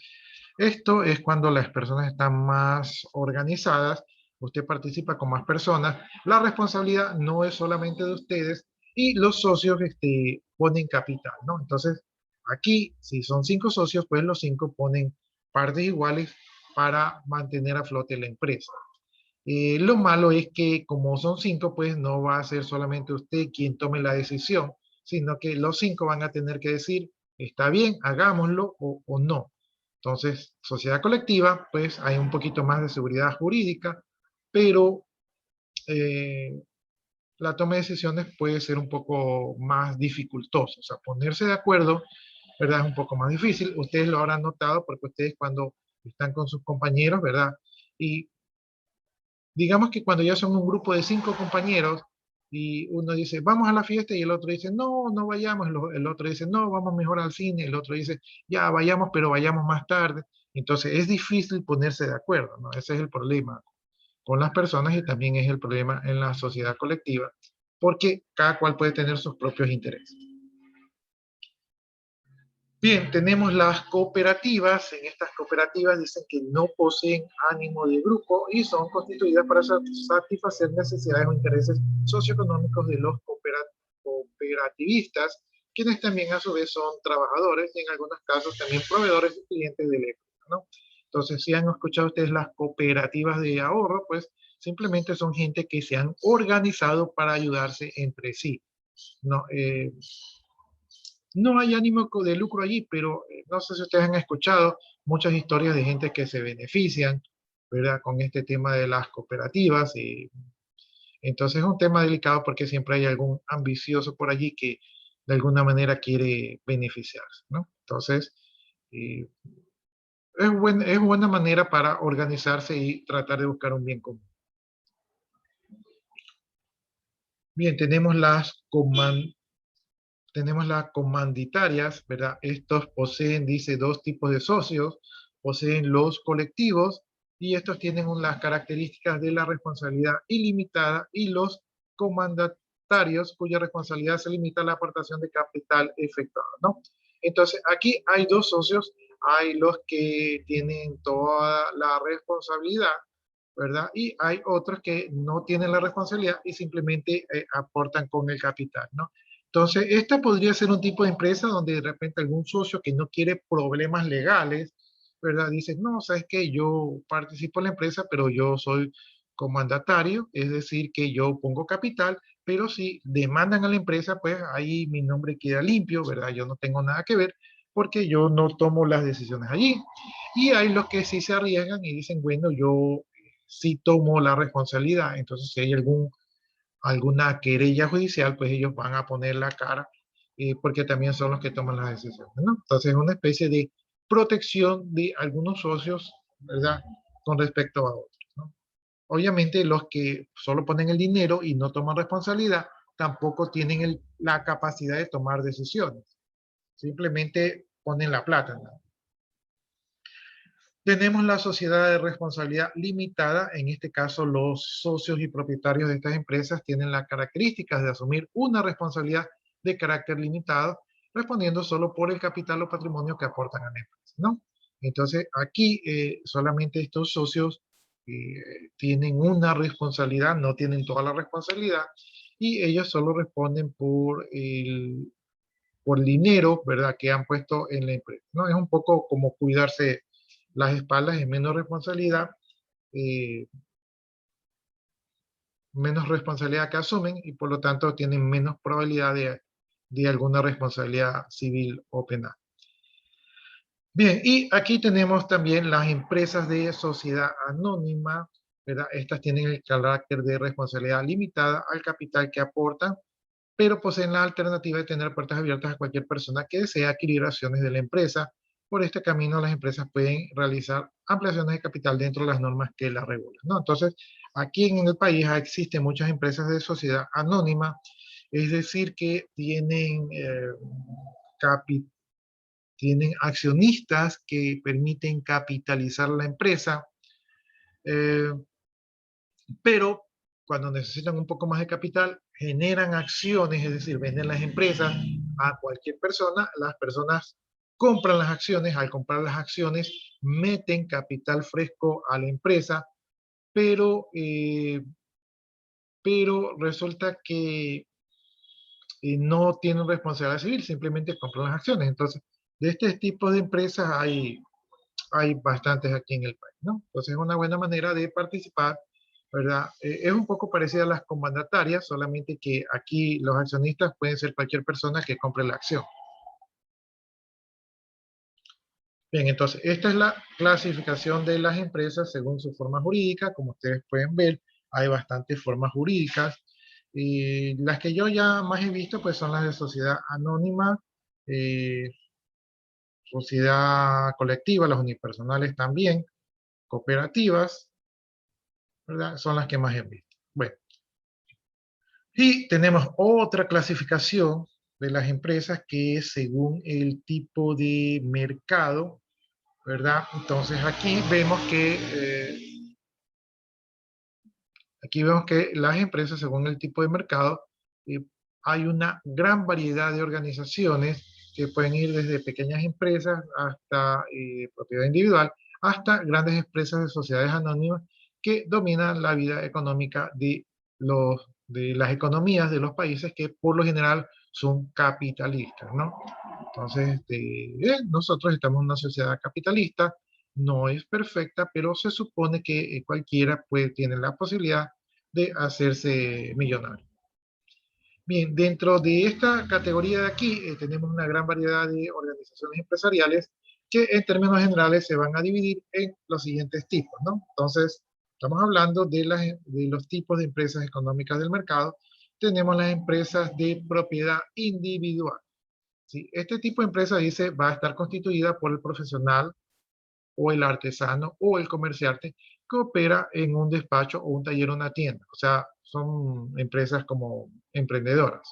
esto es cuando las personas están más organizadas, usted participa con más personas, la responsabilidad no es solamente de ustedes y los socios ponen capital, ¿no? Entonces, aquí, si son 5 socios, pues los 5 ponen partes iguales para mantener a flote la empresa. Lo malo es que como son 5, pues no va a ser solamente usted quien tome la decisión, sino que los 5 van a tener que decir, está bien, hagámoslo o no. Entonces, sociedad colectiva, pues hay un poquito más de seguridad jurídica, pero la toma de decisiones puede ser un poco más dificultosa. O sea, ponerse de acuerdo, ¿verdad? Es un poco más difícil. Ustedes lo habrán notado porque ustedes cuando están con sus compañeros, ¿verdad? Y digamos que cuando ya son un grupo de 5 compañeros y uno dice, vamos a la fiesta y el otro dice, no, no vayamos, el otro dice, no, vamos mejor al cine, el otro dice, ya vayamos, pero vayamos más tarde. Entonces es difícil ponerse de acuerdo, ¿no? Ese es el problema con las personas y también es el problema en la sociedad colectiva, porque cada cual puede tener sus propios intereses. Bien, tenemos las cooperativas. En estas cooperativas dicen que no poseen ánimo de grupo y son constituidas para satisfacer necesidades o intereses socioeconómicos de los cooperativistas, quienes también a su vez son trabajadores y en algunos casos también proveedores y clientes de la empresa, ¿no? Entonces, si han escuchado ustedes las cooperativas de ahorro, pues simplemente son gente que se han organizado para ayudarse entre sí, ¿no? No hay ánimo de lucro allí, pero no sé si ustedes han escuchado muchas historias de gente que se benefician, ¿verdad? Con este tema de las cooperativas. Y entonces es un tema delicado porque siempre hay algún ambicioso por allí que de alguna manera quiere beneficiarse, ¿no? Entonces, eh, es buena manera para organizarse y tratar de buscar un bien común. Bien, tenemos las comanditarias, ¿verdad? Estos poseen, dice, 2 tipos de socios, poseen los colectivos y estos tienen las características de la responsabilidad ilimitada y los comandatarios cuya responsabilidad se limita a la aportación de capital efectuado, ¿no? Entonces, aquí hay 2 socios, hay los que tienen toda la responsabilidad, ¿verdad? Y hay otros que no tienen la responsabilidad y simplemente aportan con el capital, ¿no? Entonces, esta podría ser un tipo de empresa donde de repente algún socio que no quiere problemas legales, ¿verdad? Dice, no, sabes que yo participo en la empresa, pero yo soy comandatario, es decir, que yo pongo capital, pero si demandan a la empresa, pues ahí mi nombre queda limpio, ¿verdad? Yo no tengo nada que ver porque yo no tomo las decisiones allí. Y hay los que sí se arriesgan y dicen, bueno, yo sí tomo la responsabilidad, entonces si hay alguna querella judicial, pues ellos van a poner la cara, porque también son los que toman las decisiones, ¿no? Entonces es una especie de protección de algunos socios, ¿verdad? Con respecto a otros, ¿no? Obviamente los que solo ponen el dinero y no toman responsabilidad, tampoco tienen la capacidad de tomar decisiones. Simplemente ponen la plata, ¿no? Tenemos la sociedad de responsabilidad limitada. En este caso, los socios y propietarios de estas empresas tienen las características de asumir una responsabilidad de carácter limitado, respondiendo solo por el capital o patrimonio que aportan a la empresa, ¿no? Entonces, aquí solamente estos socios tienen una responsabilidad, no tienen toda la responsabilidad, y ellos solo responden por dinero, ¿verdad?, que han puesto en la empresa, ¿no? Es un poco como cuidarse las espaldas, es eh, menos responsabilidad que asumen y por lo tanto tienen menos probabilidad de alguna responsabilidad civil o penal. Bien, y aquí tenemos también las empresas de sociedad anónima. ¿verdad? Estas tienen el carácter de responsabilidad limitada al capital que aportan, pero poseen la alternativa de tener puertas abiertas a cualquier persona que desee adquirir acciones de la empresa. Por este camino, las empresas pueden realizar ampliaciones de capital dentro de las normas que la regulan, ¿no? Entonces, aquí en el país existen muchas empresas de sociedad anónima, es decir, que tienen accionistas que permiten capitalizar la empresa, eh, pero cuando necesitan un poco más de capital, generan acciones, es decir, venden las empresas a cualquier persona, las personas compran las acciones, al comprar las acciones meten capital fresco a la empresa, pero, pero resulta que no tienen responsabilidad civil, simplemente compran las acciones. Entonces, de este tipo de empresas hay bastantes aquí en el país, ¿no? Entonces es una buena manera de participar, ¿verdad? Es un poco parecida a las comandatarias, solamente que aquí los accionistas pueden ser cualquier persona que compre la acción. Bien, entonces esta es la clasificación de las empresas según su forma jurídica. Como ustedes pueden ver, hay bastantes formas jurídicas. Las que yo ya más he visto pues son las de sociedad anónima, eh, sociedad colectiva, las unipersonales también, cooperativas, ¿verdad? Son las que más he visto. Bueno, y tenemos otra clasificación de las empresas que es según el tipo de mercado, ¿verdad? Entonces aquí vemos que las empresas según el tipo de mercado, eh, hay una gran variedad de organizaciones que pueden ir desde pequeñas empresas hasta propiedad individual, hasta grandes empresas de sociedades anónimas que dominan la vida económica de las economías de los países que por lo general son capitalistas, ¿no? Entonces, nosotros estamos en una sociedad capitalista, no es perfecta, pero se supone que cualquiera tiene la posibilidad de hacerse millonario. Bien, dentro de esta categoría de aquí tenemos una gran variedad de organizaciones empresariales que en términos generales se van a dividir en los siguientes tipos, ¿no? Entonces, estamos hablando de los tipos de empresas económicas del mercado. Tenemos las empresas de propiedad individual. ¿Sí? Este tipo de empresa dice va a estar constituida por el profesional o el artesano o el comerciante que opera en un despacho o un taller o una tienda. O sea, son empresas como emprendedoras.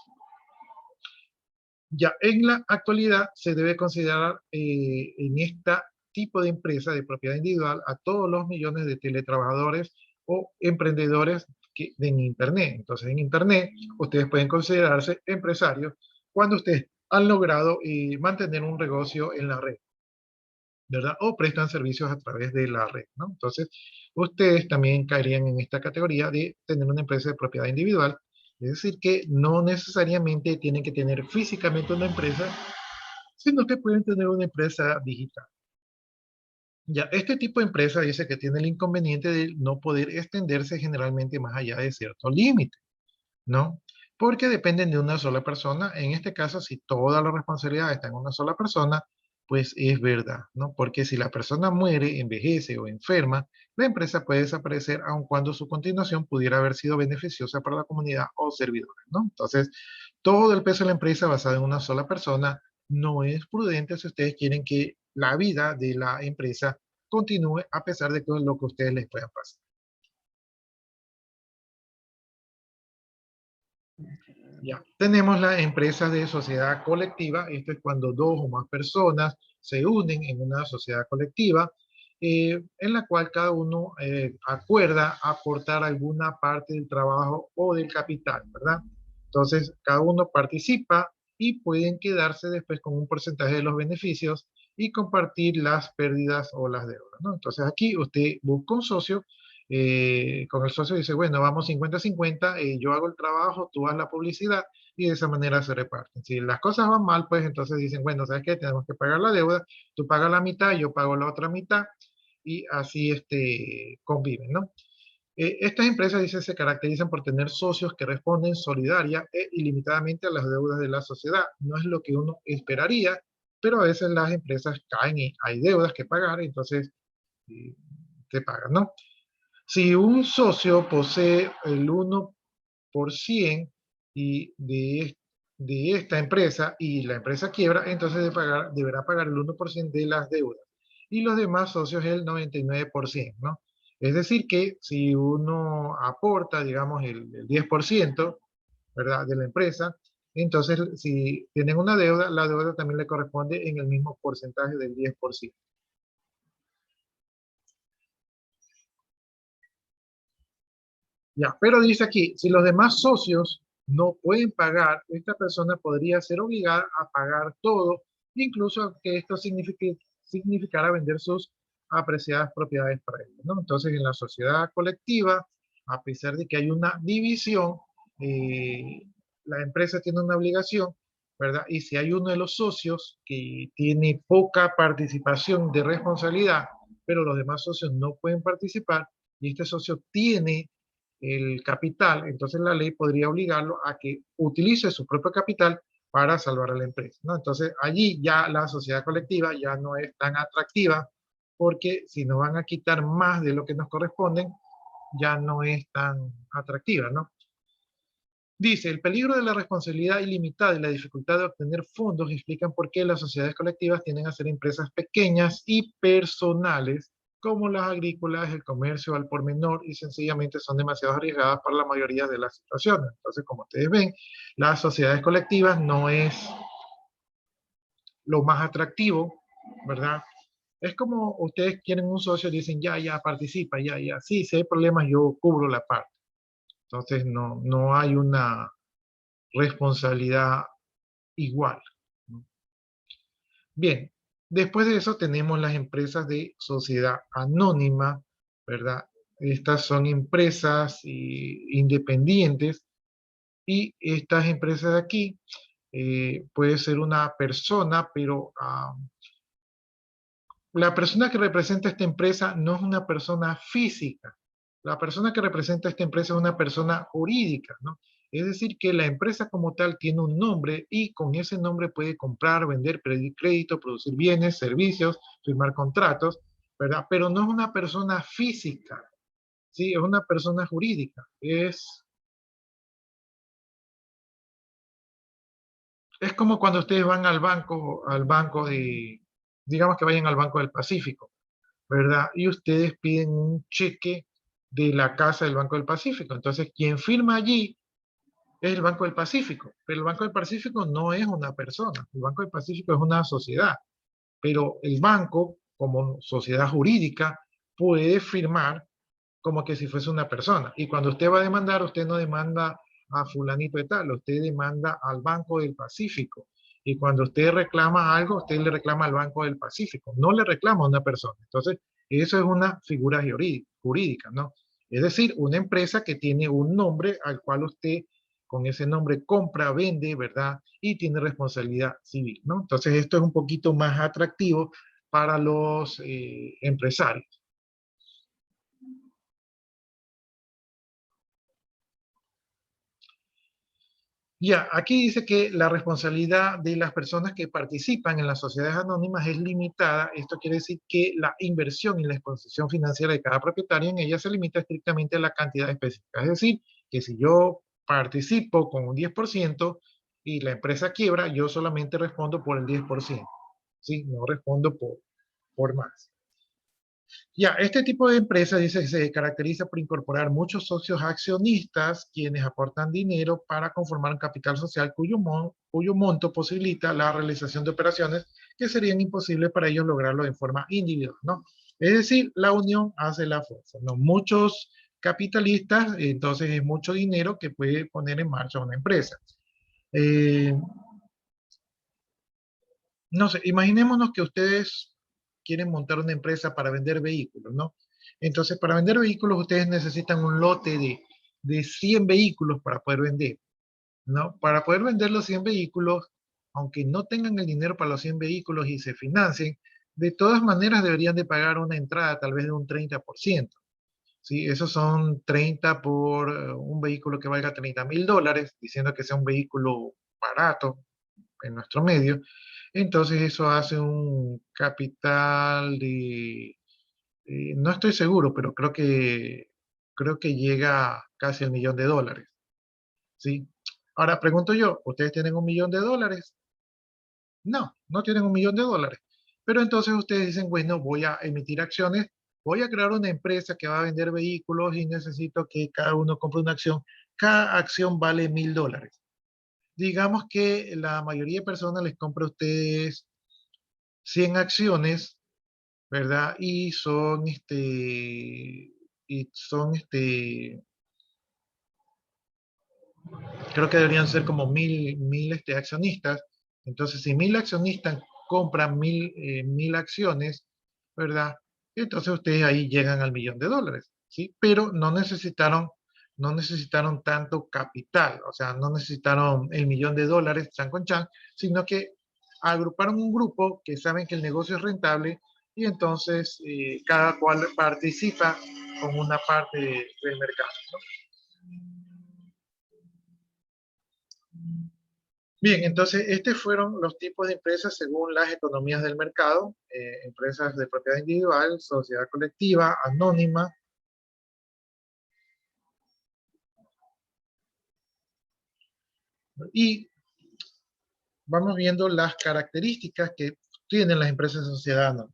Ya en la actualidad se debe considerar en este tipo de empresa de propiedad individual a todos los millones de teletrabajadores o emprendedores en Internet. Entonces en Internet ustedes pueden considerarse empresarios cuando ustedes han logrado mantener un negocio en la red, ¿verdad? O prestan servicios a través de la red, ¿no? Entonces, ustedes también caerían en esta categoría de tener una empresa de propiedad individual, es decir, que no necesariamente tienen que tener físicamente una empresa, sino que pueden tener una empresa digital. Ya, este tipo de empresa dice que tiene el inconveniente de no poder extenderse generalmente más allá de cierto límite, ¿no? Porque dependen de una sola persona. En este caso, si toda la responsabilidad está en una sola persona, pues es verdad, ¿no? Porque si la persona muere, envejece o enferma, la empresa puede desaparecer aun cuando su continuación pudiera haber sido beneficiosa para la comunidad o servidores, ¿no? Entonces, todo el peso de la empresa basado en una sola persona no es prudente si ustedes quieren que la vida de la empresa continúe a pesar de todo lo que a ustedes les pueda pasar. Ya. Tenemos las empresas de sociedad colectiva. Esto es cuando dos o más personas se unen en una sociedad colectiva, en la cual cada uno acuerda aportar alguna parte del trabajo o del capital, ¿verdad? Entonces, cada uno participa y pueden quedarse después con un porcentaje de los beneficios y compartir las pérdidas o las deudas, ¿no? Entonces, aquí usted busca un socio, con el socio dice, bueno, vamos 50-50, yo hago el trabajo, tú haz la publicidad, y de esa manera se reparten. Si las cosas van mal, pues entonces dicen, bueno, ¿sabes qué? Tenemos que pagar la deuda, tú pagas la mitad, yo pago la otra mitad, y así conviven, ¿no? Estas empresas, dice, se caracterizan por tener socios que responden solidaria e ilimitadamente a las deudas de la sociedad. No es lo que uno esperaría, pero a veces las empresas caen y hay deudas que pagar, entonces te pagan, ¿no? Si un socio posee el 1% y de esta empresa y la empresa quiebra, entonces deberá pagar el 1% de las deudas. Y los demás socios el 99%, ¿no? Es decir que si uno aporta, digamos, el 10%, ¿verdad?, de la empresa, entonces si tienen una deuda, la deuda también le corresponde en el mismo porcentaje del 10%. Ya, pero dice aquí, si los demás socios no pueden pagar, esta persona podría ser obligada a pagar todo, incluso que esto significara vender sus apreciadas propiedades para ellos, ¿no? Entonces, en la sociedad colectiva, a pesar de que hay una división, eh, la empresa tiene una obligación, ¿verdad? Y si hay uno de los socios que tiene poca participación de responsabilidad, pero los demás socios no pueden participar, y este socio tiene el capital, entonces la ley podría obligarlo a que utilice su propio capital para salvar a la empresa, ¿no? Entonces allí ya la sociedad colectiva ya no es tan atractiva, porque si nos van a quitar más de lo que nos corresponden, ya no es tan atractiva, ¿no? Dice, el peligro de la responsabilidad ilimitada y la dificultad de obtener fondos explican por qué las sociedades colectivas tienden a ser empresas pequeñas y personales, como las agrícolas, el comercio al por menor, y sencillamente son demasiado arriesgadas para la mayoría de las situaciones. Entonces, como ustedes ven, las sociedades colectivas no es lo más atractivo, ¿verdad? Es como ustedes quieren un socio y dicen, ya, participa, ya. Sí, si hay problemas, yo cubro la parte. Entonces, no hay una responsabilidad igual. Bien, después de eso tenemos las empresas de sociedad anónima, ¿verdad? Estas son empresas independientes, y estas empresas de aquí puede ser una persona, pero la persona que representa esta empresa no es una persona física. La persona que representa esta empresa es una persona jurídica, ¿no? Es decir, que la empresa como tal tiene un nombre, y con ese nombre puede comprar, vender, pedir crédito, producir bienes, servicios, firmar contratos, ¿verdad? Pero no es una persona física, ¿sí? Es una persona jurídica. Es como cuando ustedes van al banco digamos que vayan al Banco del Pacífico, ¿verdad? Y ustedes piden un cheque de la casa del Banco del Pacífico. Entonces, quien firma allí es el Banco del Pacífico, pero el Banco del Pacífico no es una persona, el Banco del Pacífico es una sociedad, pero el banco, como sociedad jurídica, puede firmar como que si fuese una persona. Y cuando usted va a demandar, usted no demanda a fulanito de tal, usted demanda al Banco del Pacífico. Y cuando usted reclama algo, usted le reclama al Banco del Pacífico, no le reclama a una persona. Entonces, eso es una figura jurídica, ¿no? Es decir, una empresa que tiene un nombre al cual usted con ese nombre compra, vende, ¿verdad? Y tiene responsabilidad civil, ¿no? Entonces, esto es un poquito más atractivo para los empresarios. Ya, aquí dice que la responsabilidad de las personas que participan en las sociedades anónimas es limitada. Esto quiere decir que la inversión y la exposición financiera de cada propietario en ella se limita estrictamente a la cantidad específica. Es decir, que si yo participo con un 10% y la empresa quiebra, yo solamente respondo por el 10%, ¿sí? No respondo por más. Ya, este tipo de empresa dice que se caracteriza por incorporar muchos socios accionistas, quienes aportan dinero para conformar un capital social cuyo monto posibilita la realización de operaciones que serían imposibles para ellos lograrlo de forma individual, ¿no? Es decir, la unión hace la fuerza, ¿no? Muchos capitalistas, entonces es mucho dinero que puede poner en marcha una empresa. Eh, no sé, imaginémonos que ustedes quieren montar una empresa para vender vehículos, ¿no? Entonces, para vender vehículos, ustedes necesitan un lote de 100 vehículos para poder vender, ¿no? Para poder vender los 100 vehículos, aunque no tengan el dinero para los 100 vehículos y se financien, de todas maneras deberían de pagar una entrada tal vez de un 30%. ¿Sí? Esos son 30 por un vehículo que valga $30,000, diciendo que sea un vehículo barato en nuestro medio. Entonces eso hace un capital de, no estoy seguro, pero creo que creo que llega casi al $1.000.000, ¿sí? Ahora pregunto yo, ¿ustedes tienen $1.000.000? No, no tienen $1.000.000. Pero entonces ustedes dicen, bueno, voy a emitir acciones, voy a crear una empresa que va a vender vehículos y necesito que cada uno compre una acción. Cada acción vale $1.000. Digamos que la mayoría de personas les compra a ustedes 100 acciones, ¿verdad? Creo que deberían ser como mil accionistas. Entonces, si 1.000 accionistas compran mil acciones, ¿verdad? Entonces ustedes ahí llegan al $1.000.000, ¿sí? Pero no necesitaron tanto capital, o sea, no necesitaron el $1.000.000 chan con chan, sino que agruparon un grupo que saben que el negocio es rentable y entonces cada cual participa con una parte del mercado, ¿no? Bien, entonces estos fueron los tipos de empresas según las economías del mercado: empresas de propiedad individual, sociedad colectiva, anónima. Y vamos viendo las características que tienen las empresas de sociedad anónima.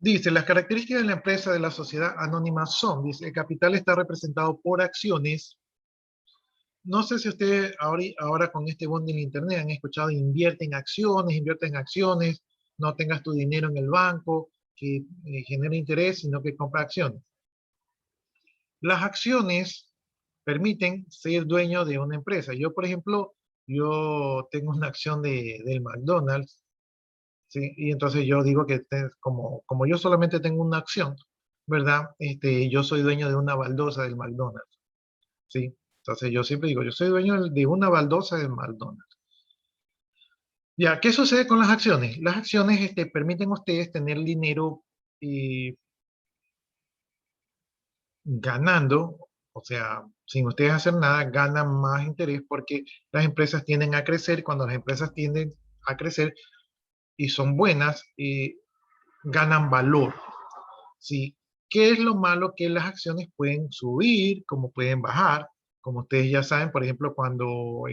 Dice, las características de la empresa de la sociedad anónima son, dice, el capital está representado por acciones. No sé si ustedes ahora con este boom del internet han escuchado invierte en acciones, no tengas tu dinero en el banco que genera interés, sino que compra acciones. Las acciones permiten ser dueño de una empresa. Yo, por ejemplo, yo tengo una acción del McDonald's, ¿sí? Y entonces yo digo que como yo solamente tengo una acción, ¿verdad? Yo soy dueño de una baldosa del McDonald's, ¿sí? Entonces yo siempre digo, yo soy dueño de una baldosa del McDonald's. Ya, ¿qué sucede con las acciones? Las acciones permiten a ustedes tener dinero ganando, o sea, sin ustedes hacer nada, ganan más interés porque las empresas tienden a crecer. Cuando las empresas tienden a crecer y son buenas, ganan valor, ¿sí? ¿Qué es lo malo? Que las acciones pueden subir, como pueden bajar. Como ustedes ya saben, por ejemplo, cuando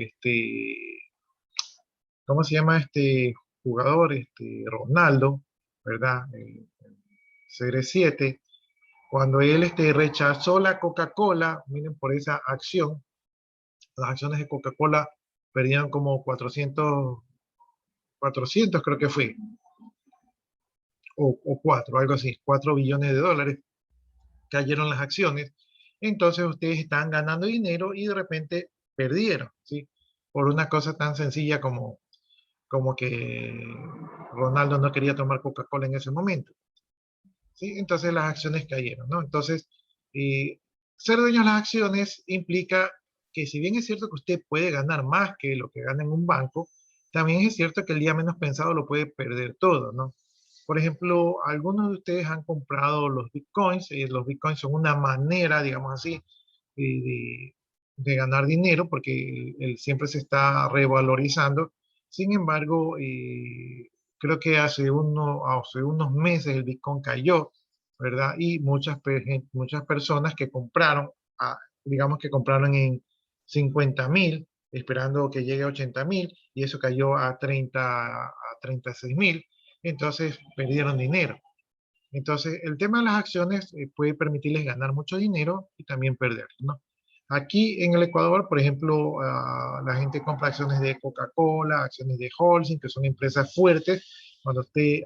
¿cómo se llama este jugador? Ronaldo, ¿verdad? CR7, cuando él rechazó la Coca-Cola, miren, por esa acción, las acciones de Coca-Cola perdían como 400 creo que fue, o 4, algo así, $4 billones cayeron las acciones. Entonces ustedes estaban ganando dinero y de repente perdieron, ¿sí? Por una cosa tan sencilla como que Ronaldo no quería tomar Coca-Cola en ese momento, ¿sí? Entonces las acciones cayeron, ¿no? Entonces, eh, ser dueño de las acciones implica que, si bien es cierto que usted puede ganar más que lo que gana en un banco, también es cierto que el día menos pensado lo puede perder todo, ¿no? Por ejemplo, algunos de ustedes han comprado los bitcoins. Los bitcoins son una manera, digamos así, de ganar dinero porque él siempre se está revalorizando. Sin embargo, creo que hace unos meses el Bitcoin cayó, ¿verdad? Y muchas personas que compraron, digamos que compraron en 50.000, esperando que llegue a 80.000, y eso cayó a 36.000, entonces perdieron dinero. Entonces, el tema de las acciones puede permitirles ganar mucho dinero y también perder, ¿no? Aquí en el Ecuador, por ejemplo, la gente compra acciones de Coca-Cola, acciones de Holcim, que son empresas fuertes.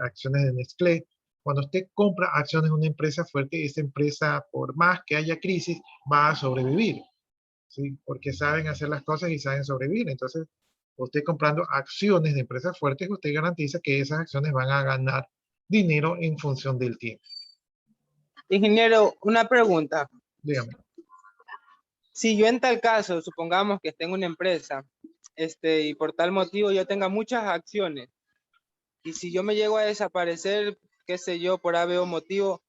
Acciones de Nestlé. Cuando usted compra acciones de una empresa fuerte, esa empresa, por más que haya crisis, va a sobrevivir, ¿sí? Porque saben hacer las cosas y saben sobrevivir. Entonces, usted comprando acciones de empresas fuertes, usted garantiza que esas acciones van a ganar dinero en función del tiempo. Ingeniero, una pregunta. Dígame. Si yo en tal caso, supongamos que tengo una empresa, y por tal motivo yo tenga muchas acciones, y si yo me llego a desaparecer, qué sé yo, por A, B o motivo,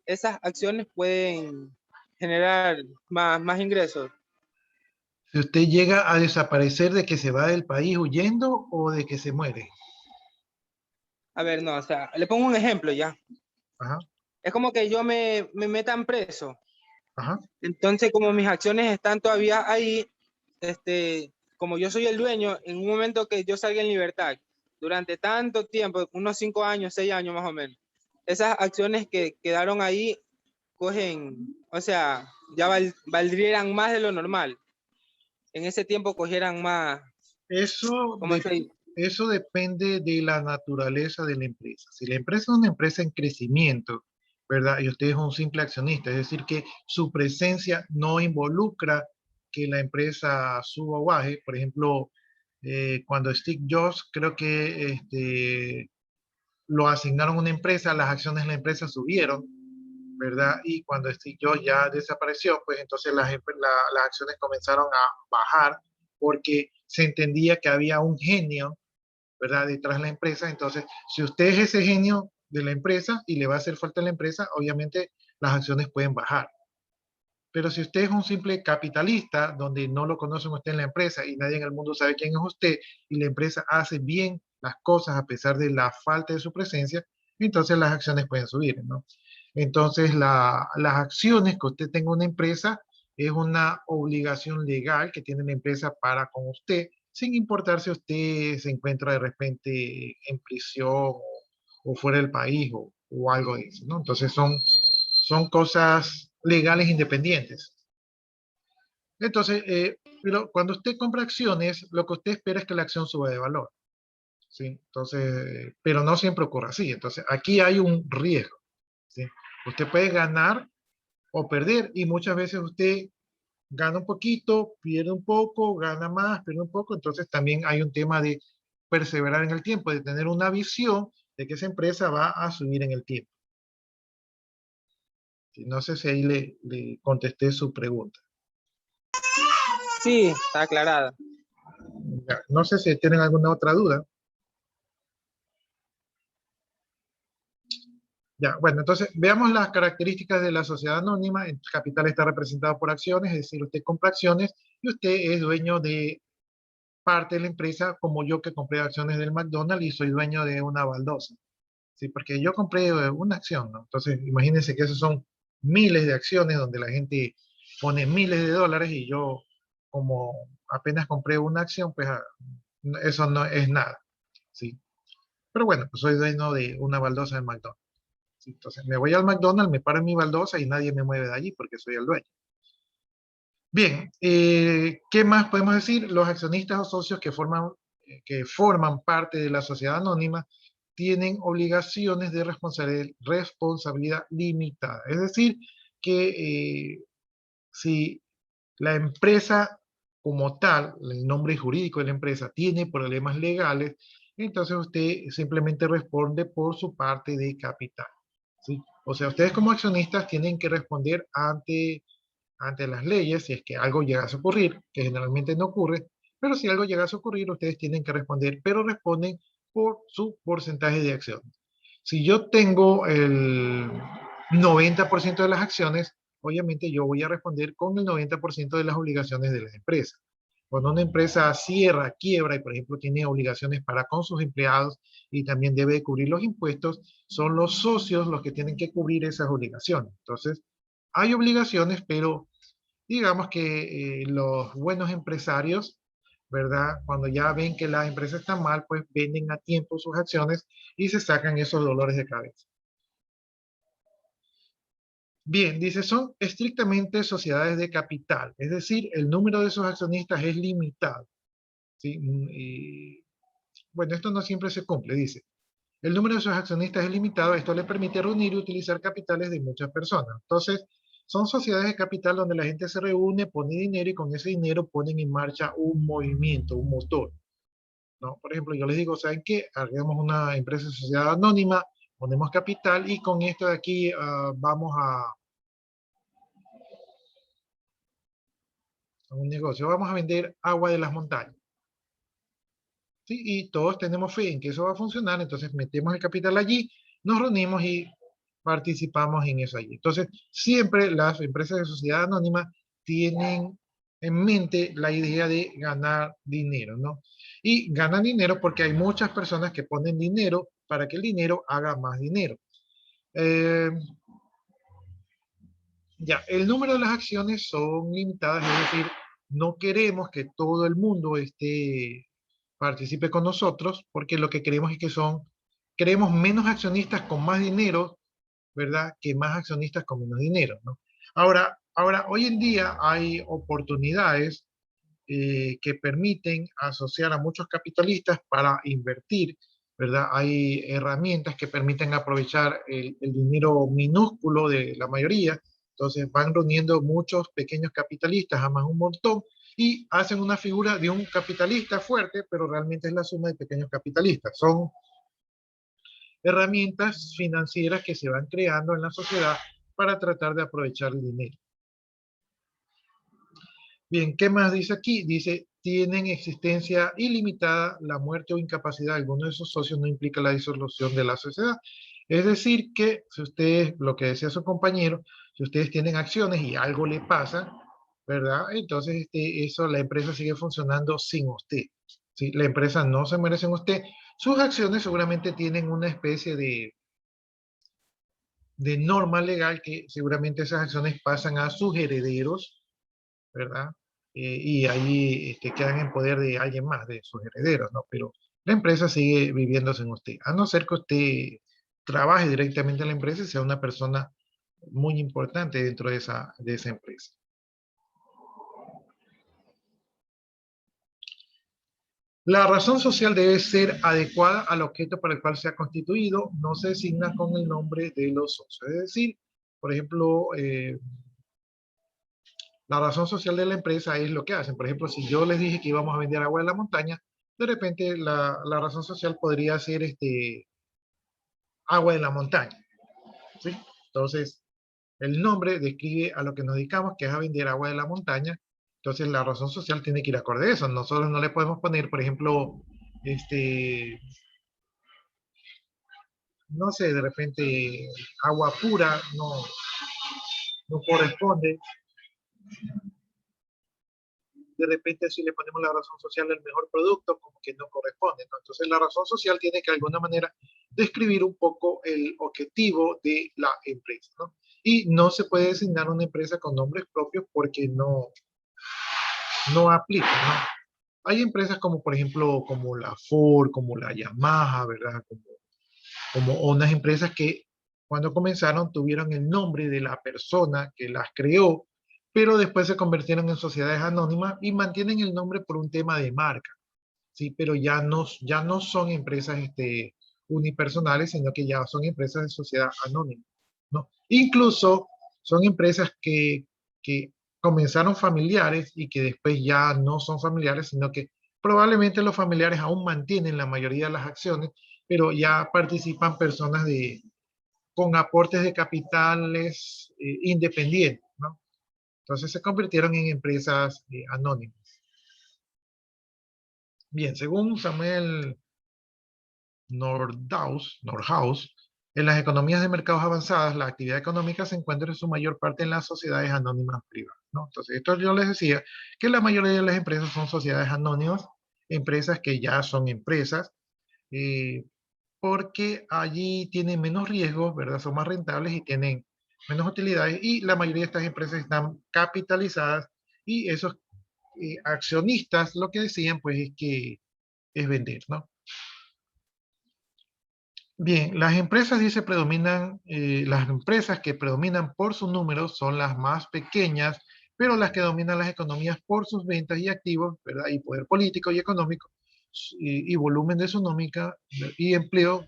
esas acciones pueden generar más ingresos. Si usted llega a desaparecer, ¿de que se va del país huyendo o de que se muere? A ver, no, o sea, le pongo un ejemplo ya. Ajá, Es como que yo me metan preso. ajá. Entonces, como mis acciones están todavía ahí, como yo soy el dueño, en un momento que yo salga en libertad, durante tanto tiempo, unos 5 años, 6 años más o menos, esas acciones que quedaron ahí cogen, o sea, ya valdrían más de lo normal. En ese tiempo cogieran más, Eso, como ese, eso depende de la naturaleza de la empresa. Si la empresa es una empresa en crecimiento, ¿verdad? Y usted es un simple accionista, es decir, que su presencia no involucra que la empresa suba o baje. Por ejemplo, cuando Steve Jobs creo que lo asignaron a una empresa, las acciones de la empresa subieron, ¿verdad? Y cuando Steve Jobs ya desapareció, pues entonces las acciones comenzaron a bajar porque se entendía que había un genio, ¿verdad? Detrás de la empresa. Entonces, si usted es ese genio de la empresa y le va a hacer falta a la empresa, obviamente las acciones pueden bajar. Pero si usted es un simple capitalista, donde no lo conocen usted en la empresa y nadie en el mundo sabe quién es usted, y la empresa hace bien las cosas a pesar de la falta de su presencia, entonces las acciones pueden subir, ¿no? Entonces, las acciones que usted tenga una empresa es una obligación legal que tiene la empresa para con usted, sin importar si usted se encuentra de repente en prisión o fuera del país o algo de eso, ¿no? Entonces, son cosas legales independientes. Entonces, pero cuando usted compra acciones, lo que usted espera es que la acción suba de valor, ¿sí? Entonces, pero no siempre ocurre así. Entonces, aquí hay un riesgo, ¿sí? Usted puede ganar o perder y muchas veces usted gana un poquito, pierde un poco, gana más, pierde un poco. Entonces, también hay un tema de perseverar en el tiempo, de tener una visión de que esa empresa va a subir en el tiempo. No sé si ahí le contesté su pregunta. sí, está aclarada. Ya, no sé si tienen alguna otra duda. Ya, bueno, entonces veamos las características de la sociedad anónima. El capital está representado por acciones, es decir, usted compra acciones y usted es dueño de parte de la empresa, como yo que compré acciones del McDonald's y soy dueño de una baldosa. Sí, porque yo compré una acción, ¿no? Entonces, imagínense que esos son miles de acciones donde la gente pone miles de dólares y yo, como apenas compré una acción, pues eso no es nada, ¿sí? Pero bueno, pues soy dueño de una baldosa del McDonald's. ¿Sí? Entonces, me voy al McDonald's, me paro en mi baldosa y nadie me mueve de allí porque soy el dueño. Bien, ¿qué más podemos decir? Los accionistas o socios que forman parte de la sociedad anónima tienen obligaciones de responsabilidad limitada. Es decir, que si la empresa como tal, el nombre jurídico de la empresa, tiene problemas legales, entonces usted simplemente responde por su parte de capital, ¿sí? O sea, ustedes como accionistas tienen que responder ante las leyes si es que algo llegase a ocurrir, que generalmente no ocurre, pero si algo llegase a ocurrir, ustedes tienen que responder, pero responden por su porcentaje de acciones. Si yo tengo el 90% de las acciones, obviamente yo voy a responder con el 90% de las obligaciones de la empresa. Cuando una empresa cierra, quiebra y, por ejemplo, tiene obligaciones para con sus empleados y también debe cubrir los impuestos, son los socios los que tienen que cubrir esas obligaciones. Entonces, hay obligaciones, pero digamos que los buenos empresarios, ¿verdad? Cuando ya ven que la empresa está mal, pues venden a tiempo sus acciones y se sacan esos dolores de cabeza. Bien, dice, son estrictamente sociedades de capital, es decir, el número de sus accionistas es limitado, ¿sí? Y, bueno, esto no siempre se cumple, dice. El número de sus accionistas es limitado, esto le permite reunir y utilizar capitales de muchas personas. Entonces, son sociedades de capital donde la gente se reúne, pone dinero y con ese dinero ponen en marcha un movimiento, un motor, ¿no? Por ejemplo, yo les digo, ¿saben qué? Hagamos una empresa de sociedad anónima, ponemos capital y con esto de aquí vamos a un negocio, vamos a vender agua de las montañas. ¿Sí? Y todos tenemos fe en que eso va a funcionar, entonces metemos el capital allí, nos reunimos y participamos en eso allí. Entonces, siempre las empresas de sociedad anónima tienen en mente la idea de ganar dinero, ¿no? Y ganan dinero porque hay muchas personas que ponen dinero para que el dinero haga más dinero. Eh, ya, el número de las acciones son limitadas, es decir, no queremos que todo el mundo participe con nosotros, porque lo que queremos es que queremos menos accionistas con más dinero, ¿verdad? Que más accionistas con menos dinero, ¿no? Ahora, hoy en día hay oportunidades que permiten asociar a muchos capitalistas para invertir, ¿verdad? Hay herramientas que permiten aprovechar el dinero minúsculo de la mayoría, entonces van reuniendo muchos pequeños capitalistas, aman un montón, y hacen una figura de un capitalista fuerte, pero realmente es la suma de pequeños capitalistas. Son herramientas financieras que se van creando en la sociedad para tratar de aprovechar el dinero. Bien, ¿qué más dice aquí? Dice, tienen existencia ilimitada, la muerte o incapacidad de alguno de sus socios no implica la disolución de la sociedad. Es decir, que si ustedes, lo que decía su compañero, si ustedes tienen acciones y algo le pasa, ¿verdad? Entonces, la empresa sigue funcionando sin usted. ¿Sí? La empresa no se muere sin usted. Sus acciones seguramente tienen una especie de norma legal que seguramente esas acciones pasan a sus herederos, ¿verdad? Y ahí quedan en poder de alguien más, de sus herederos, ¿no? Pero la empresa sigue viviendo sin usted, a no ser que usted trabaje directamente en la empresa y sea una persona muy importante dentro de esa empresa. La razón social debe ser adecuada al objeto para el cual se ha constituido, no se designa con el nombre de los socios. Es decir, por ejemplo, la razón social de la empresa es lo que hacen. Por ejemplo, si yo les dije que íbamos a vender agua de la montaña, de repente la razón social podría ser agua de la montaña, ¿sí? Entonces, el nombre describe a lo que nos dedicamos, que es a vender agua de la montaña. Entonces, la razón social tiene que ir acorde a eso. Nosotros no le podemos poner, por ejemplo, no sé, de repente agua pura, no corresponde. De repente si le ponemos la razón social el mejor producto, como que no corresponde, ¿no? Entonces la razón social tiene que de alguna manera describir un poco el objetivo de la empresa, ¿no? Y no se puede designar una empresa con nombres propios porque no aplica, ¿no? Hay empresas como por ejemplo como la Ford, como la Yamaha, ¿verdad? Como unas empresas que cuando comenzaron tuvieron el nombre de la persona que las creó, pero después se convirtieron en sociedades anónimas y mantienen el nombre por un tema de marca, ¿sí? Pero ya no son empresas unipersonales, sino que ya son empresas de sociedad anónima, ¿no? Incluso son empresas que comenzaron familiares y que después ya no son familiares, sino que probablemente los familiares aún mantienen la mayoría de las acciones, pero ya participan personas con aportes de capitales independientes, ¿no? Entonces se convirtieron en empresas anónimas. Bien, según Samuel Nordhaus, en las economías de mercados avanzadas, la actividad económica se encuentra en su mayor parte en las sociedades anónimas privadas, ¿no? Entonces, esto yo les decía que la mayoría de las empresas son sociedades anónimas, empresas que ya son empresas, eh, porque allí tienen menos riesgos, ¿verdad? Son más rentables y tienen menos utilidades y la mayoría de estas empresas están capitalizadas y esos accionistas lo que decían pues es que es vender, ¿no? Bien, las empresas, dice, las empresas que predominan por sus números son las más pequeñas, pero las que dominan las economías por sus ventas y activos, ¿verdad? Y poder político y económico y volumen de su nómica y empleo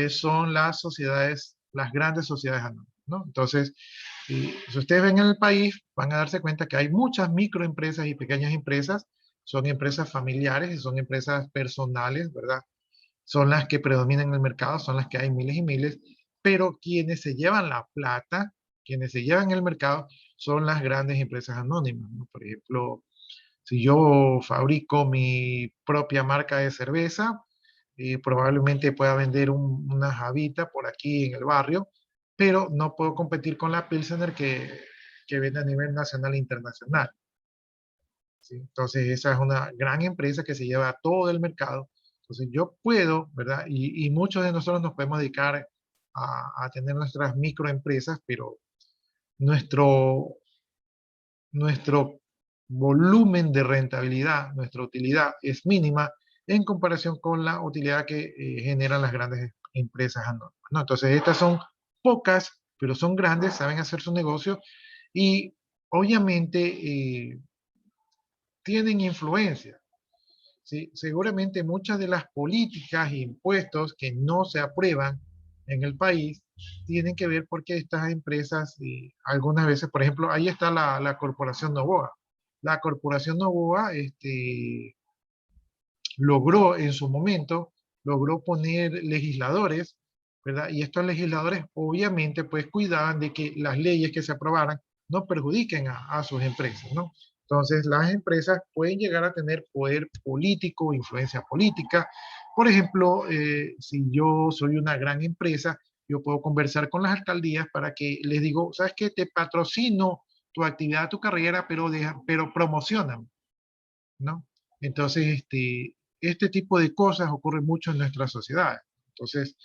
son las grandes sociedades anónimas, ¿no? Entonces, si ustedes ven en el país, van a darse cuenta que hay muchas microempresas y pequeñas empresas, son empresas familiares y son empresas personales, ¿verdad? Son las que predominan en el mercado, son las que hay miles y miles, pero quienes se llevan la plata, quienes se llevan el mercado, son las grandes empresas anónimas, ¿no? Por ejemplo, si yo fabrico mi propia marca de cerveza, probablemente pueda vender una Javita por aquí en el barrio, pero no puedo competir con la Pilsener que vende a nivel nacional e internacional. ¿sí? Entonces, esa es una gran empresa que se lleva todo el mercado. Entonces, yo puedo, ¿verdad? Y muchos de nosotros nos podemos dedicar a tener nuestras microempresas, pero nuestro, nuestro volumen de rentabilidad, nuestra utilidad es mínima en comparación con la utilidad que generan las grandes empresas anónimas, ¿no? Entonces, estas son pocas, pero son grandes, saben hacer su negocio y obviamente tienen influencia, ¿sí? Seguramente muchas de las políticas e impuestos que no se aprueban en el país tienen que ver porque estas empresas, algunas veces, por ejemplo, ahí está la corporación Novoa. La corporación Novoa logró en su momento, logró poner legisladores, ¿verdad? Y estos legisladores obviamente pues cuidaban de que las leyes que se aprobaran no perjudiquen a sus empresas, ¿no? Entonces las empresas pueden llegar a tener poder político, influencia política. Por ejemplo, si yo soy una gran empresa, yo puedo conversar con las alcaldías para que les digo, ¿sabes qué? Te patrocino tu actividad, tu carrera, pero promocionan, ¿no? Entonces, este tipo de cosas ocurren mucho en nuestras sociedades. Entonces,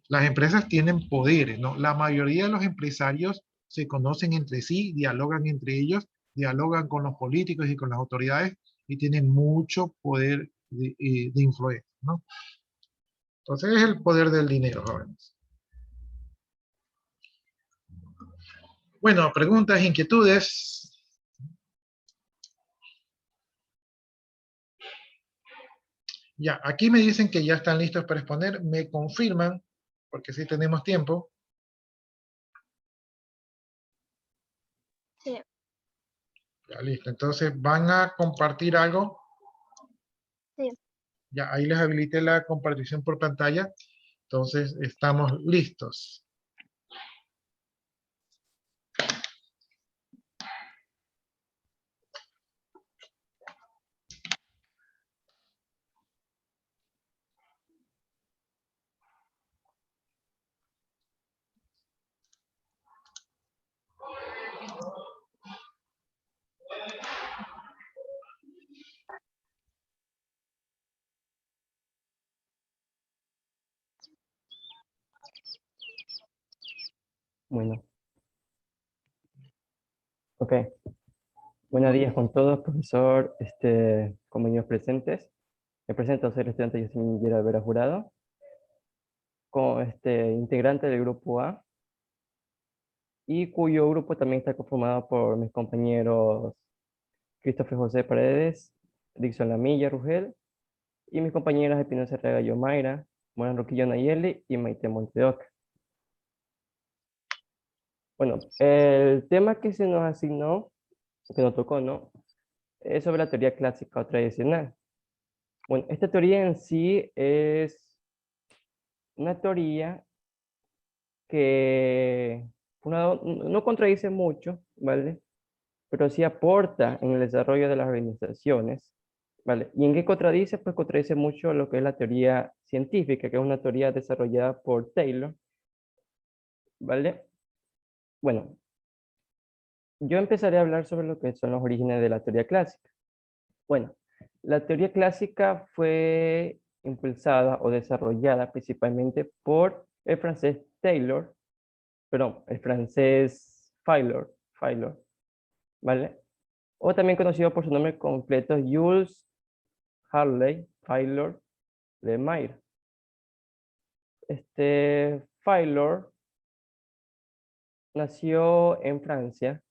las empresas tienen poderes, ¿no? La mayoría de los empresarios se conocen entre sí, dialogan entre ellos, dialogan con los políticos y con las autoridades y tienen mucho poder de influencia, ¿no? Entonces, es el poder del dinero, jóvenes. Bueno, preguntas, inquietudes. Ya, aquí me dicen que ya están listos para exponer. Me confirman, porque sí tenemos tiempo. Sí. Ya, listo. Entonces, ¿van a compartir algo? Sí. Ya, ahí les habilité la compartición por pantalla. Entonces, estamos listos. Bueno, ok. Buenos días con todos, profesor, compañeros presentes. Me presento, soy el estudiante Yossin Miguel Vera Jurado, integrante del grupo A, y cuyo grupo también está conformado por mis compañeros Christopher José Paredes, Dixon Lamilla Rugel, y mis compañeras Espinosa Rega Yomaira, Morán Roquillo Nayeli y Maite Monteoca. Bueno, el tema que se nos asignó, que nos tocó, ¿no? Es sobre la teoría clásica o tradicional. Bueno, esta teoría en sí es una teoría que no contradice mucho, ¿vale? Pero sí aporta en el desarrollo de las organizaciones, ¿vale? ¿Y en qué contradice? Pues contradice mucho lo que es la teoría científica, que es una teoría desarrollada por Taylor, ¿vale? Bueno, yo empezaré a hablar sobre lo que son los orígenes de la teoría clásica. Bueno, la teoría clásica fue impulsada o desarrollada principalmente por el francés Taylor, perdón, el francés Faylor, ¿vale? O también conocido por su nombre completo, Jules Harley Faylor Lemaitre. Faylor nació en Francia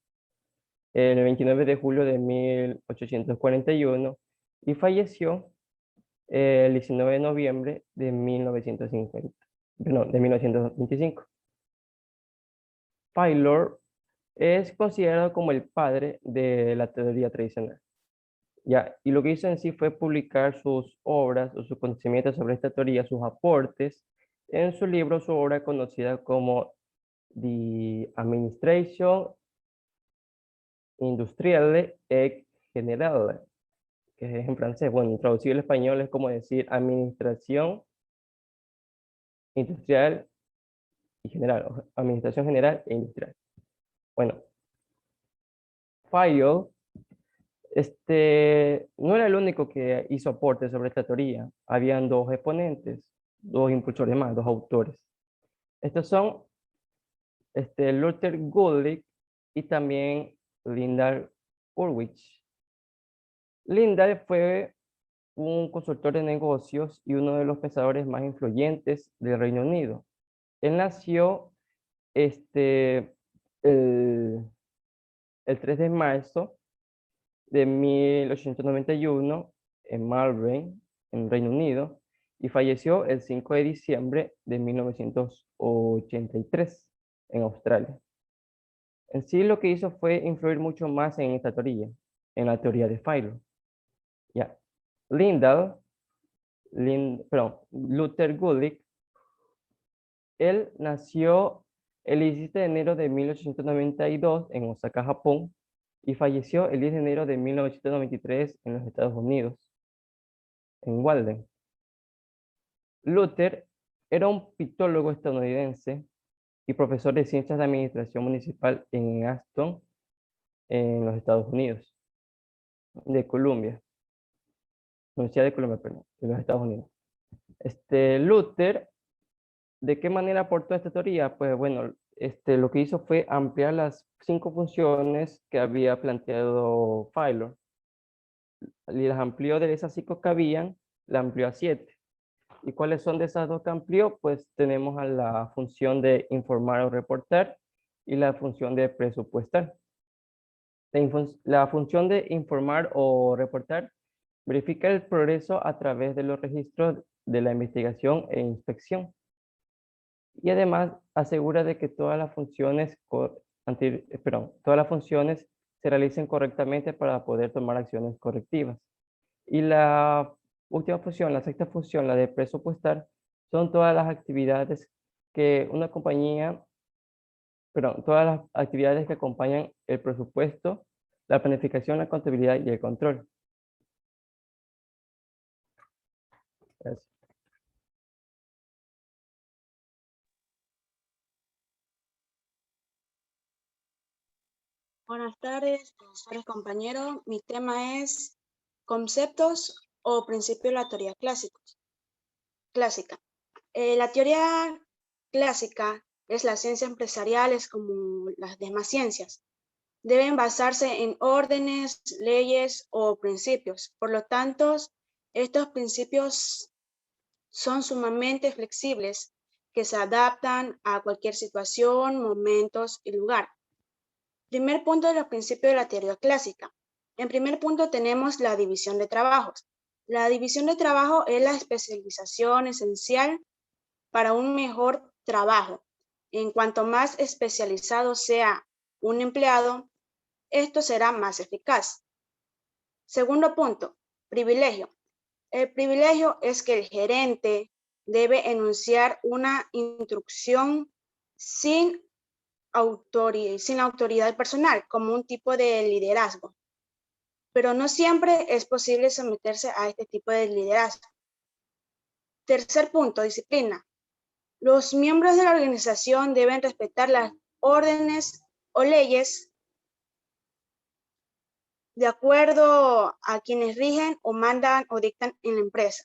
el 29 de julio de 1841 y falleció el 19 de noviembre de 1950, perdón, de 1925. Faylor es considerado como el padre de la teoría tradicional. Ya, y lo que hizo en sí fue publicar sus obras o sus conocimientos sobre esta teoría, sus aportes, en su libro, su obra conocida como The Administration Industrielle et Générale, que es en francés. Bueno, traducido al español es como decir Administración Industrial y General, o Administración General e Industrial. Bueno, Fayol No era el único que hizo aportes sobre esta teoría. Habían dos exponentes, dos impulsores más, dos autores. Estos son Luther Gulick y también Lyndall Ulrich. Lyndall fue un consultor de negocios y uno de los pensadores más influyentes del Reino Unido. Él nació el 3 de marzo de 1891 en Malvern, en Reino Unido, y falleció el 5 de diciembre de 1983 en Australia. En sí lo que hizo fue influir mucho más en esta teoría, en la teoría de Filo. Ya. Luther Gulick, él nació el 17 de enero de 1892 en Osaka, Japón, y falleció el 10 de enero de 1993 en los Estados Unidos, en Walden. Luther era un pictólogo estadounidense y profesor de Ciencias de Administración Municipal en Aston, en los Estados Unidos, de Columbia. Universidad de Columbia, perdón, de los Estados Unidos. Luther, ¿de qué manera aportó esta teoría? Pues bueno, lo que hizo fue ampliar las 5 funciones que había planteado Filo. Y las amplió de esas 5 que habían, la amplió a 7. ¿Y cuáles son de esas 2 que amplió? Pues tenemos a la función de informar o reportar y la función de presupuestar. La función de informar o reportar verifica el progreso a través de los registros de la investigación e inspección. Y además asegura de que todas las funciones se realicen correctamente para poder tomar acciones correctivas. Y la última función, la sexta función, la de presupuestar, son todas las actividades que una compañía, todas las actividades que acompañan el presupuesto, la planificación, la contabilidad y el control. Gracias. Buenas tardes, profesores, compañeros. Mi tema es conceptos o principios de la teoría clásica. La teoría clásica es las ciencias empresariales como las demás ciencias. Deben basarse en órdenes, leyes o principios. Por lo tanto, estos principios son sumamente flexibles que se adaptan a cualquier situación, momentos y lugar. Primer punto de los principios de la teoría clásica. En primer punto tenemos la división de trabajos. La división de trabajo es la especialización esencial para un mejor trabajo. En cuanto más especializado sea un empleado, esto será más eficaz. Segundo punto, privilegio. El privilegio es que el gerente debe enunciar una instrucción sin autoridad personal, como un tipo de liderazgo. Pero no siempre es posible someterse a este tipo de liderazgo. Tercer punto, disciplina. Los miembros de la organización deben respetar las órdenes o leyes de acuerdo a quienes rigen o mandan o dictan en la empresa.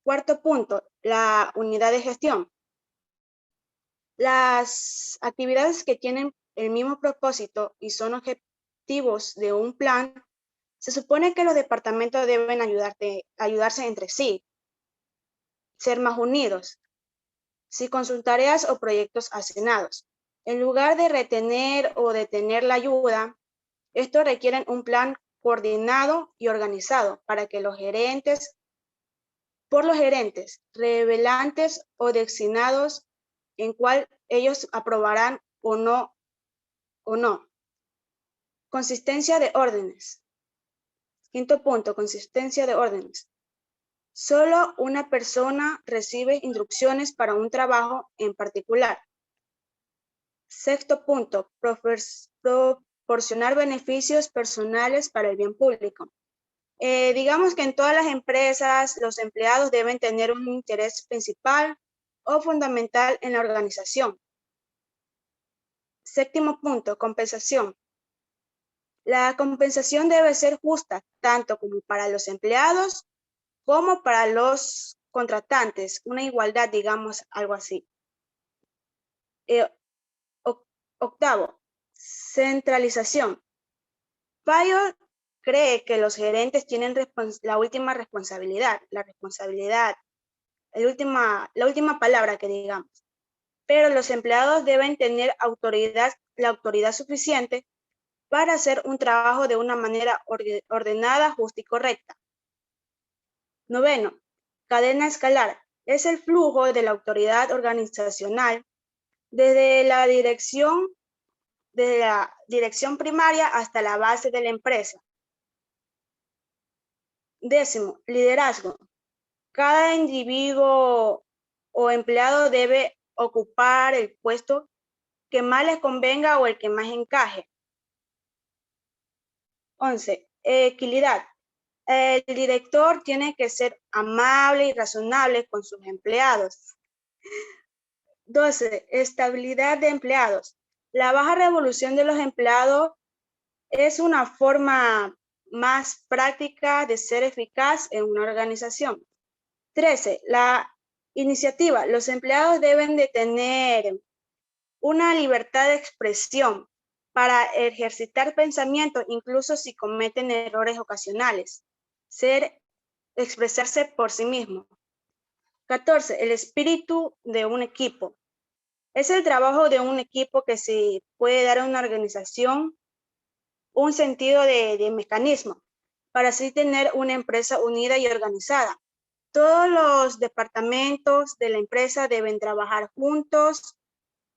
Cuarto punto, la unidad de gestión. Las actividades que tienen el mismo propósito y son objetivos de un plan, se supone que los departamentos deben ayudarse entre sí, ser más unidos, si con sus tareas o proyectos asignados. En lugar de retener o detener la ayuda, estos requieren un plan coordinado y organizado para que los gerentes, revelantes o designados en cual ellos aprobarán o no. Consistencia de órdenes. Quinto punto, consistencia de órdenes. Solo una persona recibe instrucciones para un trabajo en particular. Sexto punto, proporcionar beneficios personales para el bien público. Digamos que en todas las empresas los empleados deben tener un interés principal o fundamental en la organización. Séptimo punto, compensación. La compensación debe ser justa, tanto como para los empleados como para los contratantes, una igualdad, digamos, algo así. Octavo, centralización. Fayol cree que los gerentes tienen la última responsabilidad, la última palabra que digamos, pero los empleados deben tener la autoridad suficiente para hacer un trabajo de una manera ordenada, justa y correcta. Noveno, cadena escalar. Es el flujo de la autoridad organizacional desde la dirección primaria hasta la base de la empresa. Décimo, liderazgo. Cada individuo o empleado debe ocupar el puesto que más les convenga o el que más encaje. 11, equidad. El director tiene que ser amable y razonable con sus empleados. 12, estabilidad de empleados. La baja revolución de los empleados es una forma más práctica de ser eficaz en una organización. 13, la iniciativa. Los empleados deben de tener una libertad de expresión para ejercitar pensamiento, incluso si cometen errores ocasionales. Expresarse por sí mismo. 14, el espíritu de un equipo. Es el trabajo de un equipo que se puede dar a una organización un sentido de mecanismo, para así tener una empresa unida y organizada. Todos los departamentos de la empresa deben trabajar juntos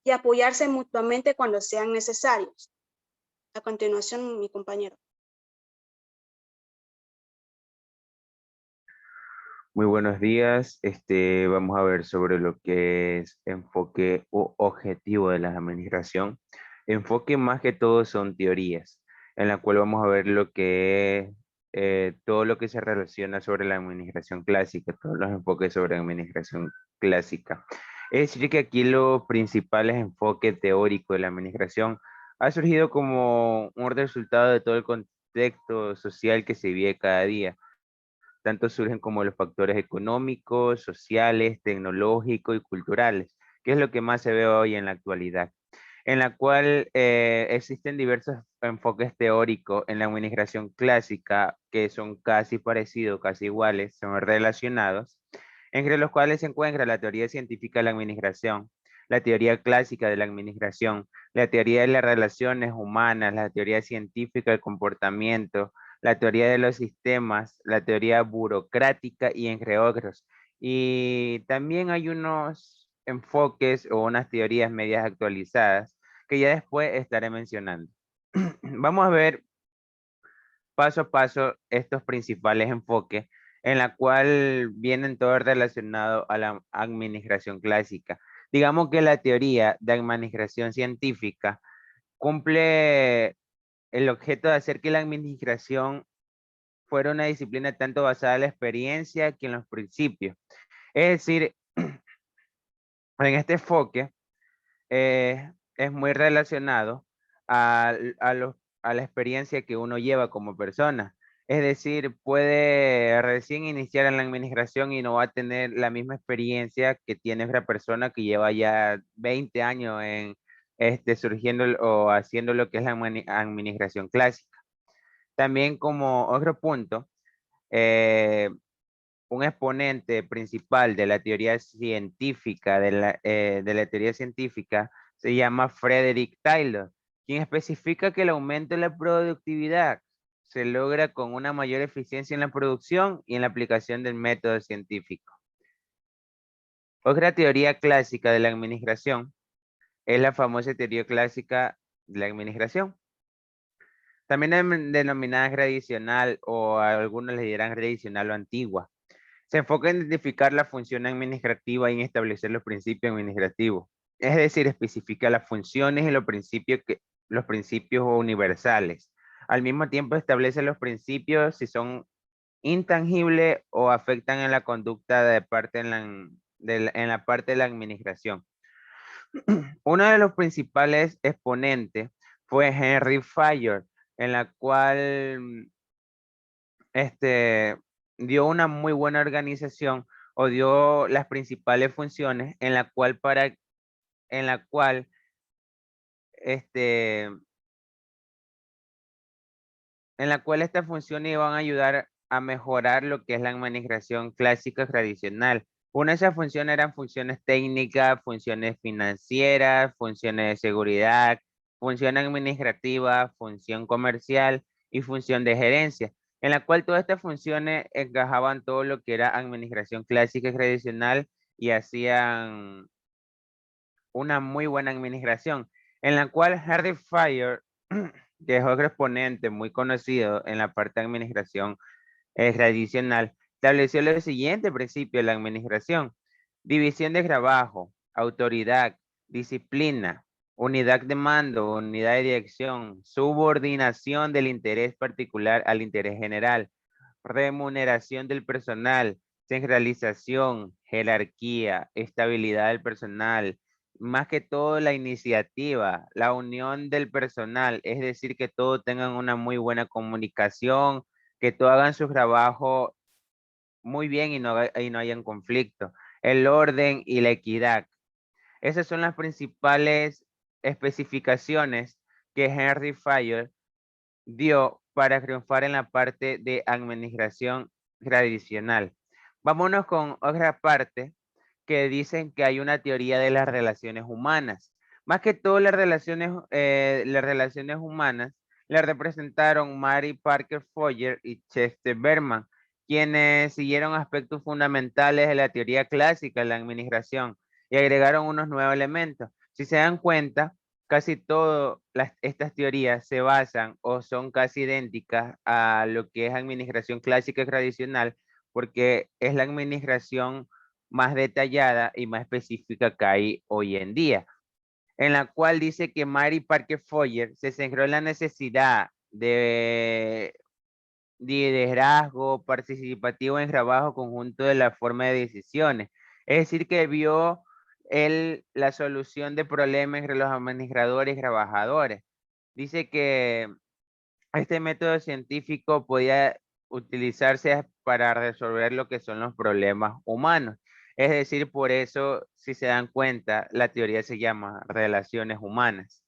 y apoyarse mutuamente cuando sean necesarios. A continuación, mi compañero. Muy buenos días. Vamos a ver sobre lo que es enfoque o objetivo de la administración. Enfoque más que todo son teorías, en la cual vamos a ver lo que es todo lo que se relaciona sobre la administración clásica, todos los enfoques sobre administración clásica. Es decir, que aquí los principales enfoques teóricos de la administración ha surgido como un resultado de todo el contexto social que se vive cada día. Tanto surgen como los factores económicos, sociales, tecnológicos y culturales, que es lo que más se ve hoy en la actualidad, en la cual existen diversos enfoques teóricos en la administración clásica que son casi parecidos, casi iguales, son relacionados, entre los cuales se encuentra la teoría científica de la administración, la teoría clásica de la administración, la teoría de las relaciones humanas, la teoría científica del comportamiento, la teoría de los sistemas, la teoría burocrática y entre otros. Y también hay unos enfoques o unas teorías medias actualizadas que ya después estaré mencionando. Vamos a ver paso a paso estos principales enfoques en la cual vienen todos relacionados a la administración clásica. Digamos que la teoría de administración científica cumple el objeto de hacer que la administración fuera una disciplina tanto basada en la experiencia que en los principios. Es decir, en este enfoque es muy relacionado a la experiencia que uno lleva como persona. Es decir, puede recién iniciar en la administración y no va a tener la misma experiencia que tiene otra persona que lleva ya 20 años en surgiendo o haciendo lo que es la administración clásica. También como otro punto, un exponente principal de la teoría científica, de la teoría científica, se llama Frederick Taylor, quien especifica que el aumento de la productividad se logra con una mayor eficiencia en la producción y en la aplicación del método científico. Otra teoría clásica de la administración es la famosa teoría clásica de la administración, también denominada tradicional, o algunos le dirán tradicional o antigua. Se enfoca en identificar la función administrativa y en establecer los principios administrativos. Es decir, especifica las funciones y los principios universales. Al mismo tiempo establece los principios si son intangibles o afectan en la conducta en la parte de la administración. Uno de los principales exponentes fue Henry Fayol, en la cual dio una muy buena organización o dio las principales funciones en la cual estas funciones iban a ayudar a mejorar lo que es la administración clásica tradicional. Una de esas funciones eran funciones técnicas, funciones financieras, funciones de seguridad, función administrativa, función comercial y función de gerencia, en la cual todas estas funciones encajaban todo lo que era administración clásica y tradicional y hacían una muy buena administración, en la cual Harry Fire, que es otro exponente muy conocido en la parte de administración tradicional, estableció los siguientes principios de la administración: división de trabajo, autoridad, disciplina, unidad de mando, unidad de dirección, subordinación del interés particular al interés general, remuneración del personal, centralización, jerarquía, estabilidad del personal, más que todo la iniciativa, la unión del personal, es decir, que todos tengan una muy buena comunicación, que todos hagan su trabajo muy bien y no hayan conflicto, el orden y la equidad. Esas son las principales especificaciones que Henry Fayol dio para triunfar en la parte de administración tradicional. Vámonos con otra parte que dicen que hay una teoría de las relaciones humanas. Más que todo las relaciones humanas las representaron Mary Parker Foer y Chester Berman, quienes siguieron aspectos fundamentales de la teoría clásica de la administración y agregaron unos nuevos elementos. Si se dan cuenta, casi todas estas teorías se basan o son casi idénticas a lo que es administración clásica y tradicional, porque es la administración más detallada y más específica que hay hoy en día, en la cual dice que Mary Parker Foer se centró en la necesidad de liderazgo participativo en trabajo conjunto de la forma de decisiones. Es decir, que vio la solución de problemas entre los administradores y trabajadores. Dice que este método científico podía utilizarse para resolver lo que son los problemas humanos. Es decir, por eso, si se dan cuenta, la teoría se llama relaciones humanas.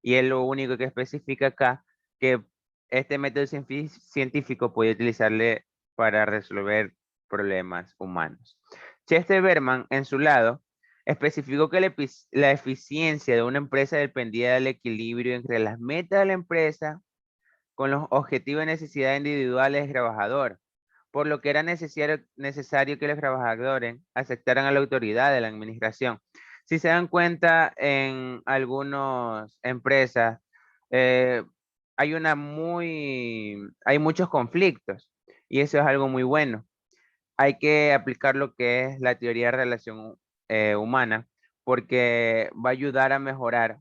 Y es lo único que especifica acá, que este método científico puede utilizarle para resolver problemas humanos. Chester Berman, en su lado, especificó que la eficiencia de una empresa dependía del equilibrio entre las metas de la empresa con los objetivos y necesidades individuales del trabajador, por lo que era necesario que los trabajadores aceptaran a la autoridad de la administración. Si se dan cuenta, en algunas empresas hay muchos conflictos y eso es algo muy bueno. Hay que aplicar lo que es la teoría de relación humana, porque va a ayudar a mejorar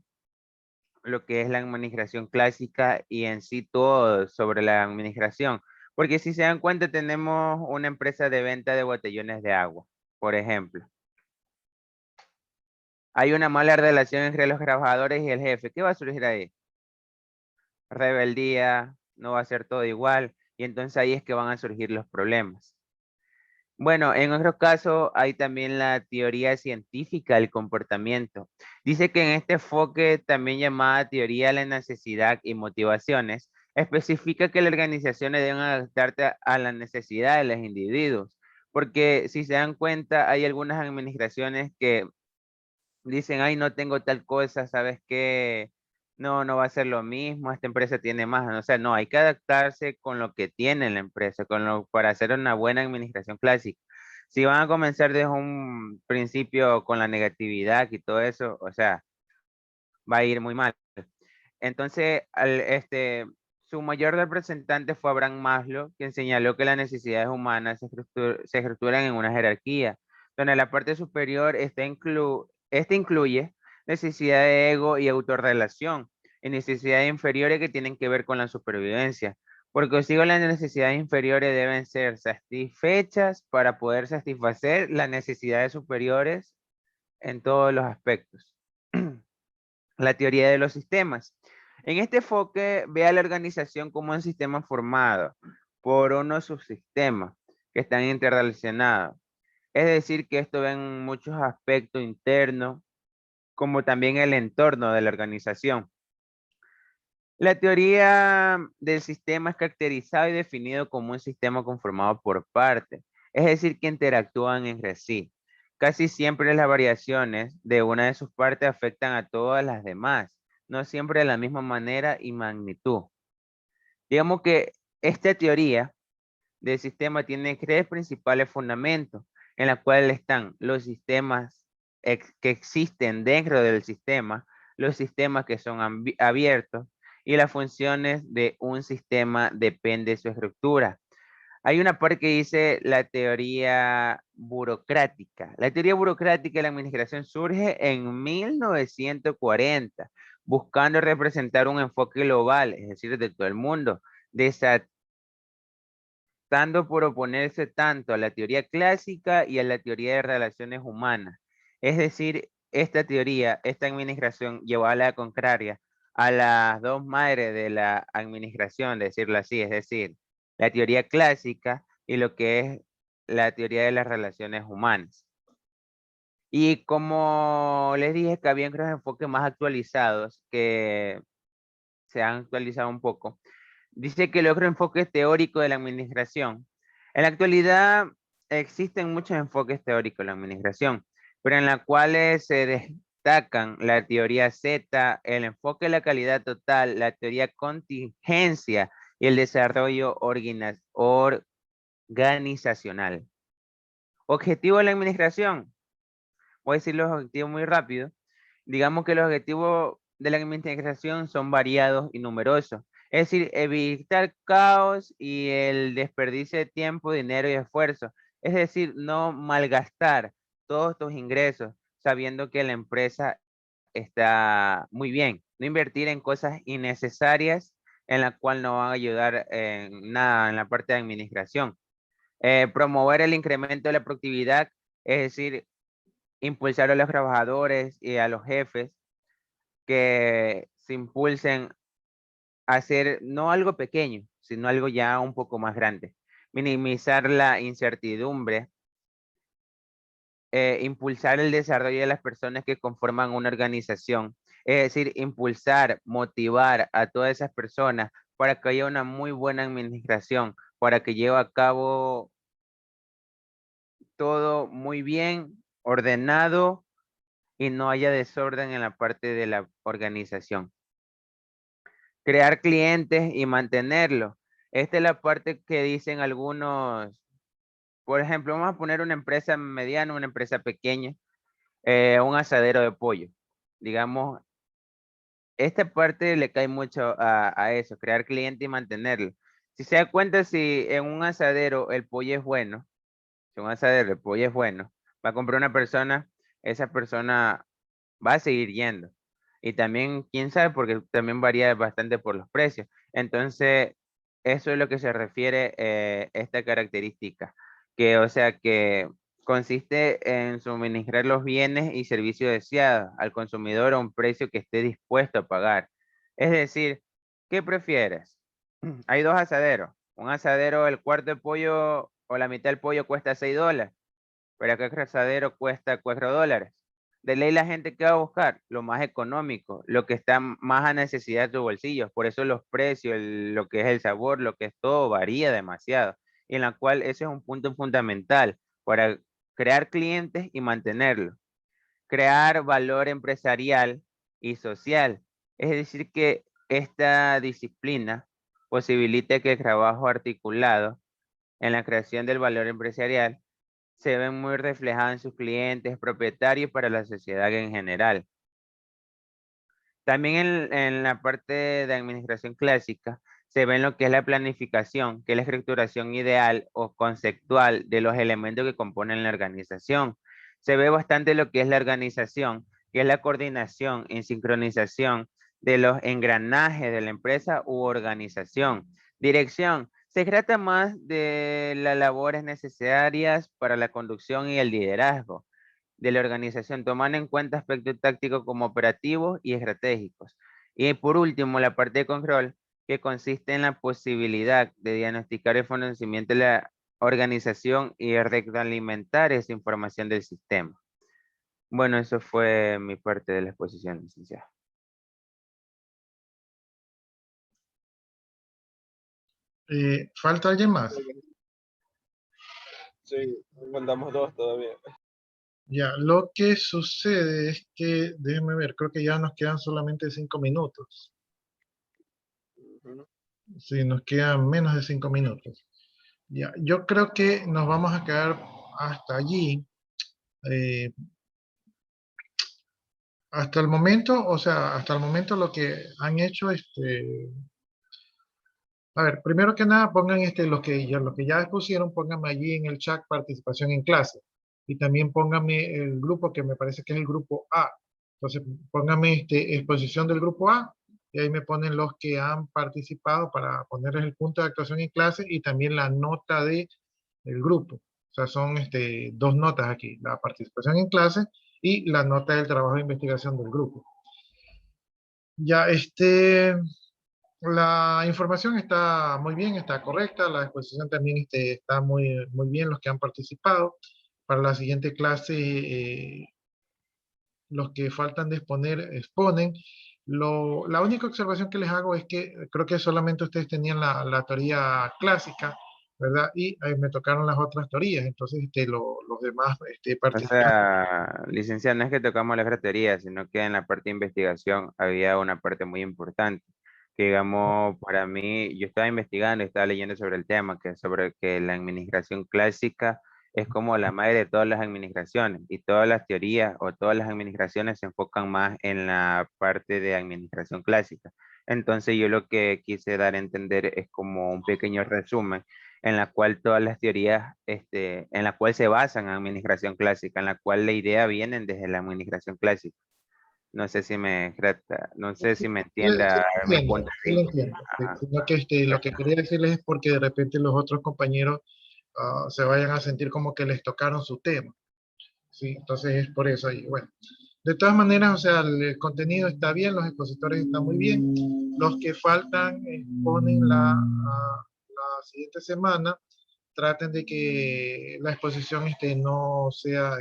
lo que es la administración clásica y en sí todo sobre la administración. Porque si se dan cuenta, tenemos una empresa de venta de botellones de agua, por ejemplo. Hay una mala relación entre los trabajadores y el jefe. ¿Qué va a surgir ahí? Rebeldía, no va a ser todo igual, y entonces ahí es que van a surgir los problemas. Bueno, en otro caso hay también la teoría científica del comportamiento. Dice que en este enfoque, también llamada teoría de la necesidad y motivaciones, especifica que las organizaciones deben adaptarse a las necesidades de los individuos. Porque si se dan cuenta, hay algunas administraciones que dicen, ay, no tengo tal cosa, ¿sabes qué? No va a ser lo mismo, esta empresa tiene más. O sea, no, hay que adaptarse con lo que tiene la empresa, para hacer una buena administración clásica. Si van a comenzar desde un principio con la negatividad y todo eso, o sea, va a ir muy mal. Entonces, su mayor representante fue Abraham Maslow, quien señaló que las necesidades humanas se estructuran en una jerarquía, donde la parte superior incluye necesidad de ego y autorrelación, y necesidades inferiores que tienen que ver con la supervivencia. Porque consigo las necesidades inferiores deben ser satisfechas para poder satisfacer las necesidades superiores en todos los aspectos. La teoría de los sistemas. En este enfoque, ve a la organización como un sistema formado por unos subsistemas que están interrelacionados. Es decir, que esto ven muchos aspectos internos, como también el entorno de la organización. La teoría del sistema es caracterizado y definido como un sistema conformado por partes, es decir, que interactúan entre sí. Casi siempre las variaciones de una de sus partes afectan a todas las demás, no siempre de la misma manera y magnitud. Digamos que esta teoría del sistema tiene tres principales fundamentos, en la cuales están los sistemas que existen dentro del sistema, los sistemas que son abiertos y las funciones de un sistema depende de su estructura. Hay una parte que dice la teoría burocrática. La teoría burocrática de la administración surge en 1940, buscando representar un enfoque global, es decir, de todo el mundo, dando por oponerse tanto a la teoría clásica y a la teoría de relaciones humanas. Es decir, esta teoría, esta administración llevó a la contraria a las dos madres de la administración, decirlo así, es decir, la teoría clásica y lo que es la teoría de las relaciones humanas. Y como les dije que había otros enfoques más actualizados que se han actualizado un poco, dice que el otro enfoque teórico de la administración. En la actualidad existen muchos enfoques teóricos de la administración, pero en la cuales se destacan la teoría Z, el enfoque de la calidad total, la teoría contingencia y el desarrollo organizacional. Objetivo de la administración. Voy a decir los objetivos muy rápido. Digamos que los objetivos de la administración son variados y numerosos. Es decir, evitar caos y el desperdicio de tiempo, dinero y esfuerzo. Es decir, no malgastar todos tus ingresos sabiendo que la empresa está muy bien. No invertir en cosas innecesarias en la cual no van a ayudar en nada en la parte de administración. Promover el incremento de la productividad, es decir, impulsar a los trabajadores y a los jefes que se impulsen a hacer no algo pequeño, sino algo ya un poco más grande. Minimizar la incertidumbre, impulsar el desarrollo de las personas que conforman una organización, es decir, impulsar, motivar a todas esas personas para que haya una muy buena administración, para que lleve a cabo todo muy bien, ordenado y no haya desorden en la parte de la organización. Crear clientes y mantenerlos. Esta es la parte que dicen algunos, por ejemplo, vamos a poner una empresa mediana, una empresa pequeña, un asadero de pollo. Digamos, esta parte le cae mucho a eso, crear cliente y mantenerlo. Si se da cuenta, si en un asadero el pollo es bueno, si un asadero el pollo es bueno, va a comprar una persona, esa persona va a seguir yendo. Y también, quién sabe, porque también varía bastante por los precios. Entonces, eso es lo que se refiere esta característica, que o sea que consiste en suministrar los bienes y servicios deseados al consumidor a un precio que esté dispuesto a pagar. Es decir, ¿qué prefieres? Hay dos asaderos. Un asadero, el cuarto de pollo o la mitad del pollo cuesta $6, pero acá el asadero cuesta $4. De ley la gente que va a buscar lo más económico, lo que está más a necesidad de tu bolsillo. Por eso los precios, lo que es el sabor, lo que es todo varía demasiado. Y en la cual ese es un punto fundamental para crear clientes y mantenerlos. Crear valor empresarial y social. Es decir, que esta disciplina posibilita que el trabajo articulado en la creación del valor empresarial se ven muy reflejados en sus clientes, propietarios para la sociedad en general. También en la parte de administración clásica se ve en lo que es la planificación, que es la estructuración ideal o conceptual de los elementos que componen la organización. Se ve bastante lo que es la organización, que es la coordinación y sincronización de los engranajes de la empresa u organización. Dirección. Se trata más de las labores necesarias para la conducción y el liderazgo de la organización, tomando en cuenta aspectos tácticos como operativos y estratégicos. Y por último, la parte de control, que consiste en la posibilidad de diagnosticar el funcionamiento de la organización y retroalimentar esa información del sistema. Bueno, eso fue mi parte de la exposición, licenciado. ¿Falta alguien más? Sí, mandamos 2 todavía. Ya, lo que sucede es que, déjenme ver, creo que ya nos quedan solamente 5 minutos. Ujú. Sí, nos quedan menos de 5 minutos. Ya, yo creo que nos vamos a quedar hasta allí. Hasta el momento, o sea, hasta el momento lo que han hecho, a ver, primero que nada, pongan lo que ya expusieron, pónganme allí en el chat participación en clase. Y también pónganme el grupo que me parece que es el grupo A. Entonces, pónganme exposición del grupo A y ahí me ponen los que han participado para ponerles el punto de actuación en clase y también la nota del grupo. O sea, son 2 notas aquí, la participación en clase y la nota del trabajo de investigación del grupo. Ya, la información está muy bien, está correcta, la exposición también está muy, muy bien los que han participado. Para la siguiente clase, los que faltan de exponer, exponen. La única observación que les hago es que creo que solamente ustedes tenían la teoría clásica, ¿verdad? Y me tocaron las otras teorías, entonces los demás O participantes. sea, licenciado, no es que tocamos la teoría, sino que en la parte de investigación había una parte muy importante. Que digamos, para mí, yo estaba investigando, estaba leyendo sobre el tema, que es sobre que la administración clásica es como la madre de todas las administraciones y todas las teorías o todas las administraciones se enfocan más en la parte de administración clásica. Entonces yo lo que quise dar a entender es como un pequeño resumen en la cual todas las teorías, en la cual se basan en administración clásica, en la cual la idea viene desde la administración clásica. No sé si me, no sé si me entienda mi punto Sí de lo vista. entiendo. Sí, Ajá. sino que lo que quería decirles es porque de repente los otros compañeros se vayan a sentir como que les tocaron su tema. ¿Sí? Entonces es por eso ahí. Bueno, de todas maneras, o sea, el contenido está bien, los expositores están muy bien. Los que faltan exponen la siguiente semana. Traten de que la exposición no sea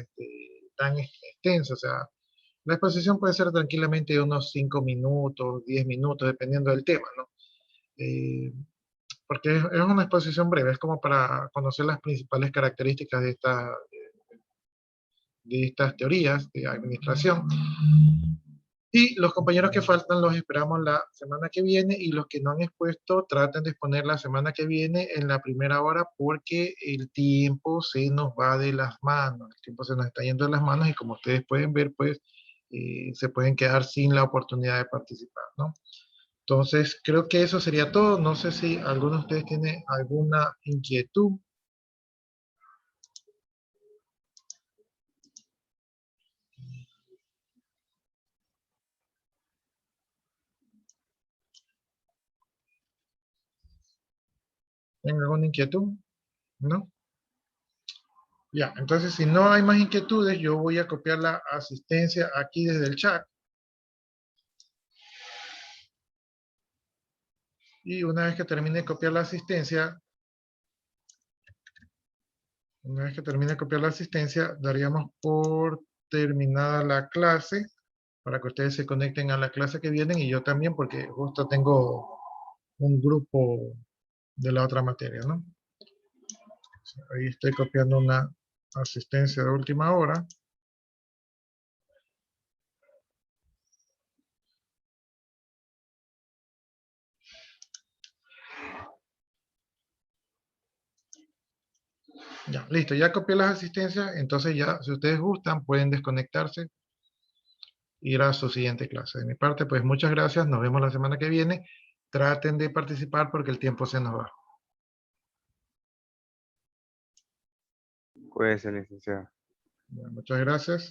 tan extensa, o sea, la exposición puede ser tranquilamente de unos 5 minutos, 10 minutos, dependiendo del tema, ¿no? Porque es una exposición breve, es como para conocer las principales características de estas teorías de administración. Y los compañeros que faltan los esperamos la semana que viene y los que no han expuesto traten de exponer la semana que viene en la primera hora porque el tiempo se nos va de las manos, el tiempo se nos está yendo de las manos y como ustedes pueden ver, pues se pueden quedar sin la oportunidad de participar, ¿no? Entonces, creo que eso sería todo. No sé si alguno de ustedes tiene alguna inquietud. ¿Tienen alguna inquietud? ¿No? Ya, entonces si no hay más inquietudes, yo voy a copiar la asistencia aquí desde el chat. Y una vez que termine de copiar la asistencia, daríamos por terminada la clase para que ustedes se conecten a la clase que vienen y yo también porque justo tengo un grupo de la otra materia, ¿no? Ahí estoy copiando una asistencia de última hora. Ya, listo, ya copié las asistencias, entonces ya, si ustedes gustan, pueden desconectarse, ir a su siguiente clase. De mi parte, pues muchas gracias, nos vemos la semana que viene. Traten de participar porque el tiempo se nos va. Puede ser, licenciado. Muchas gracias.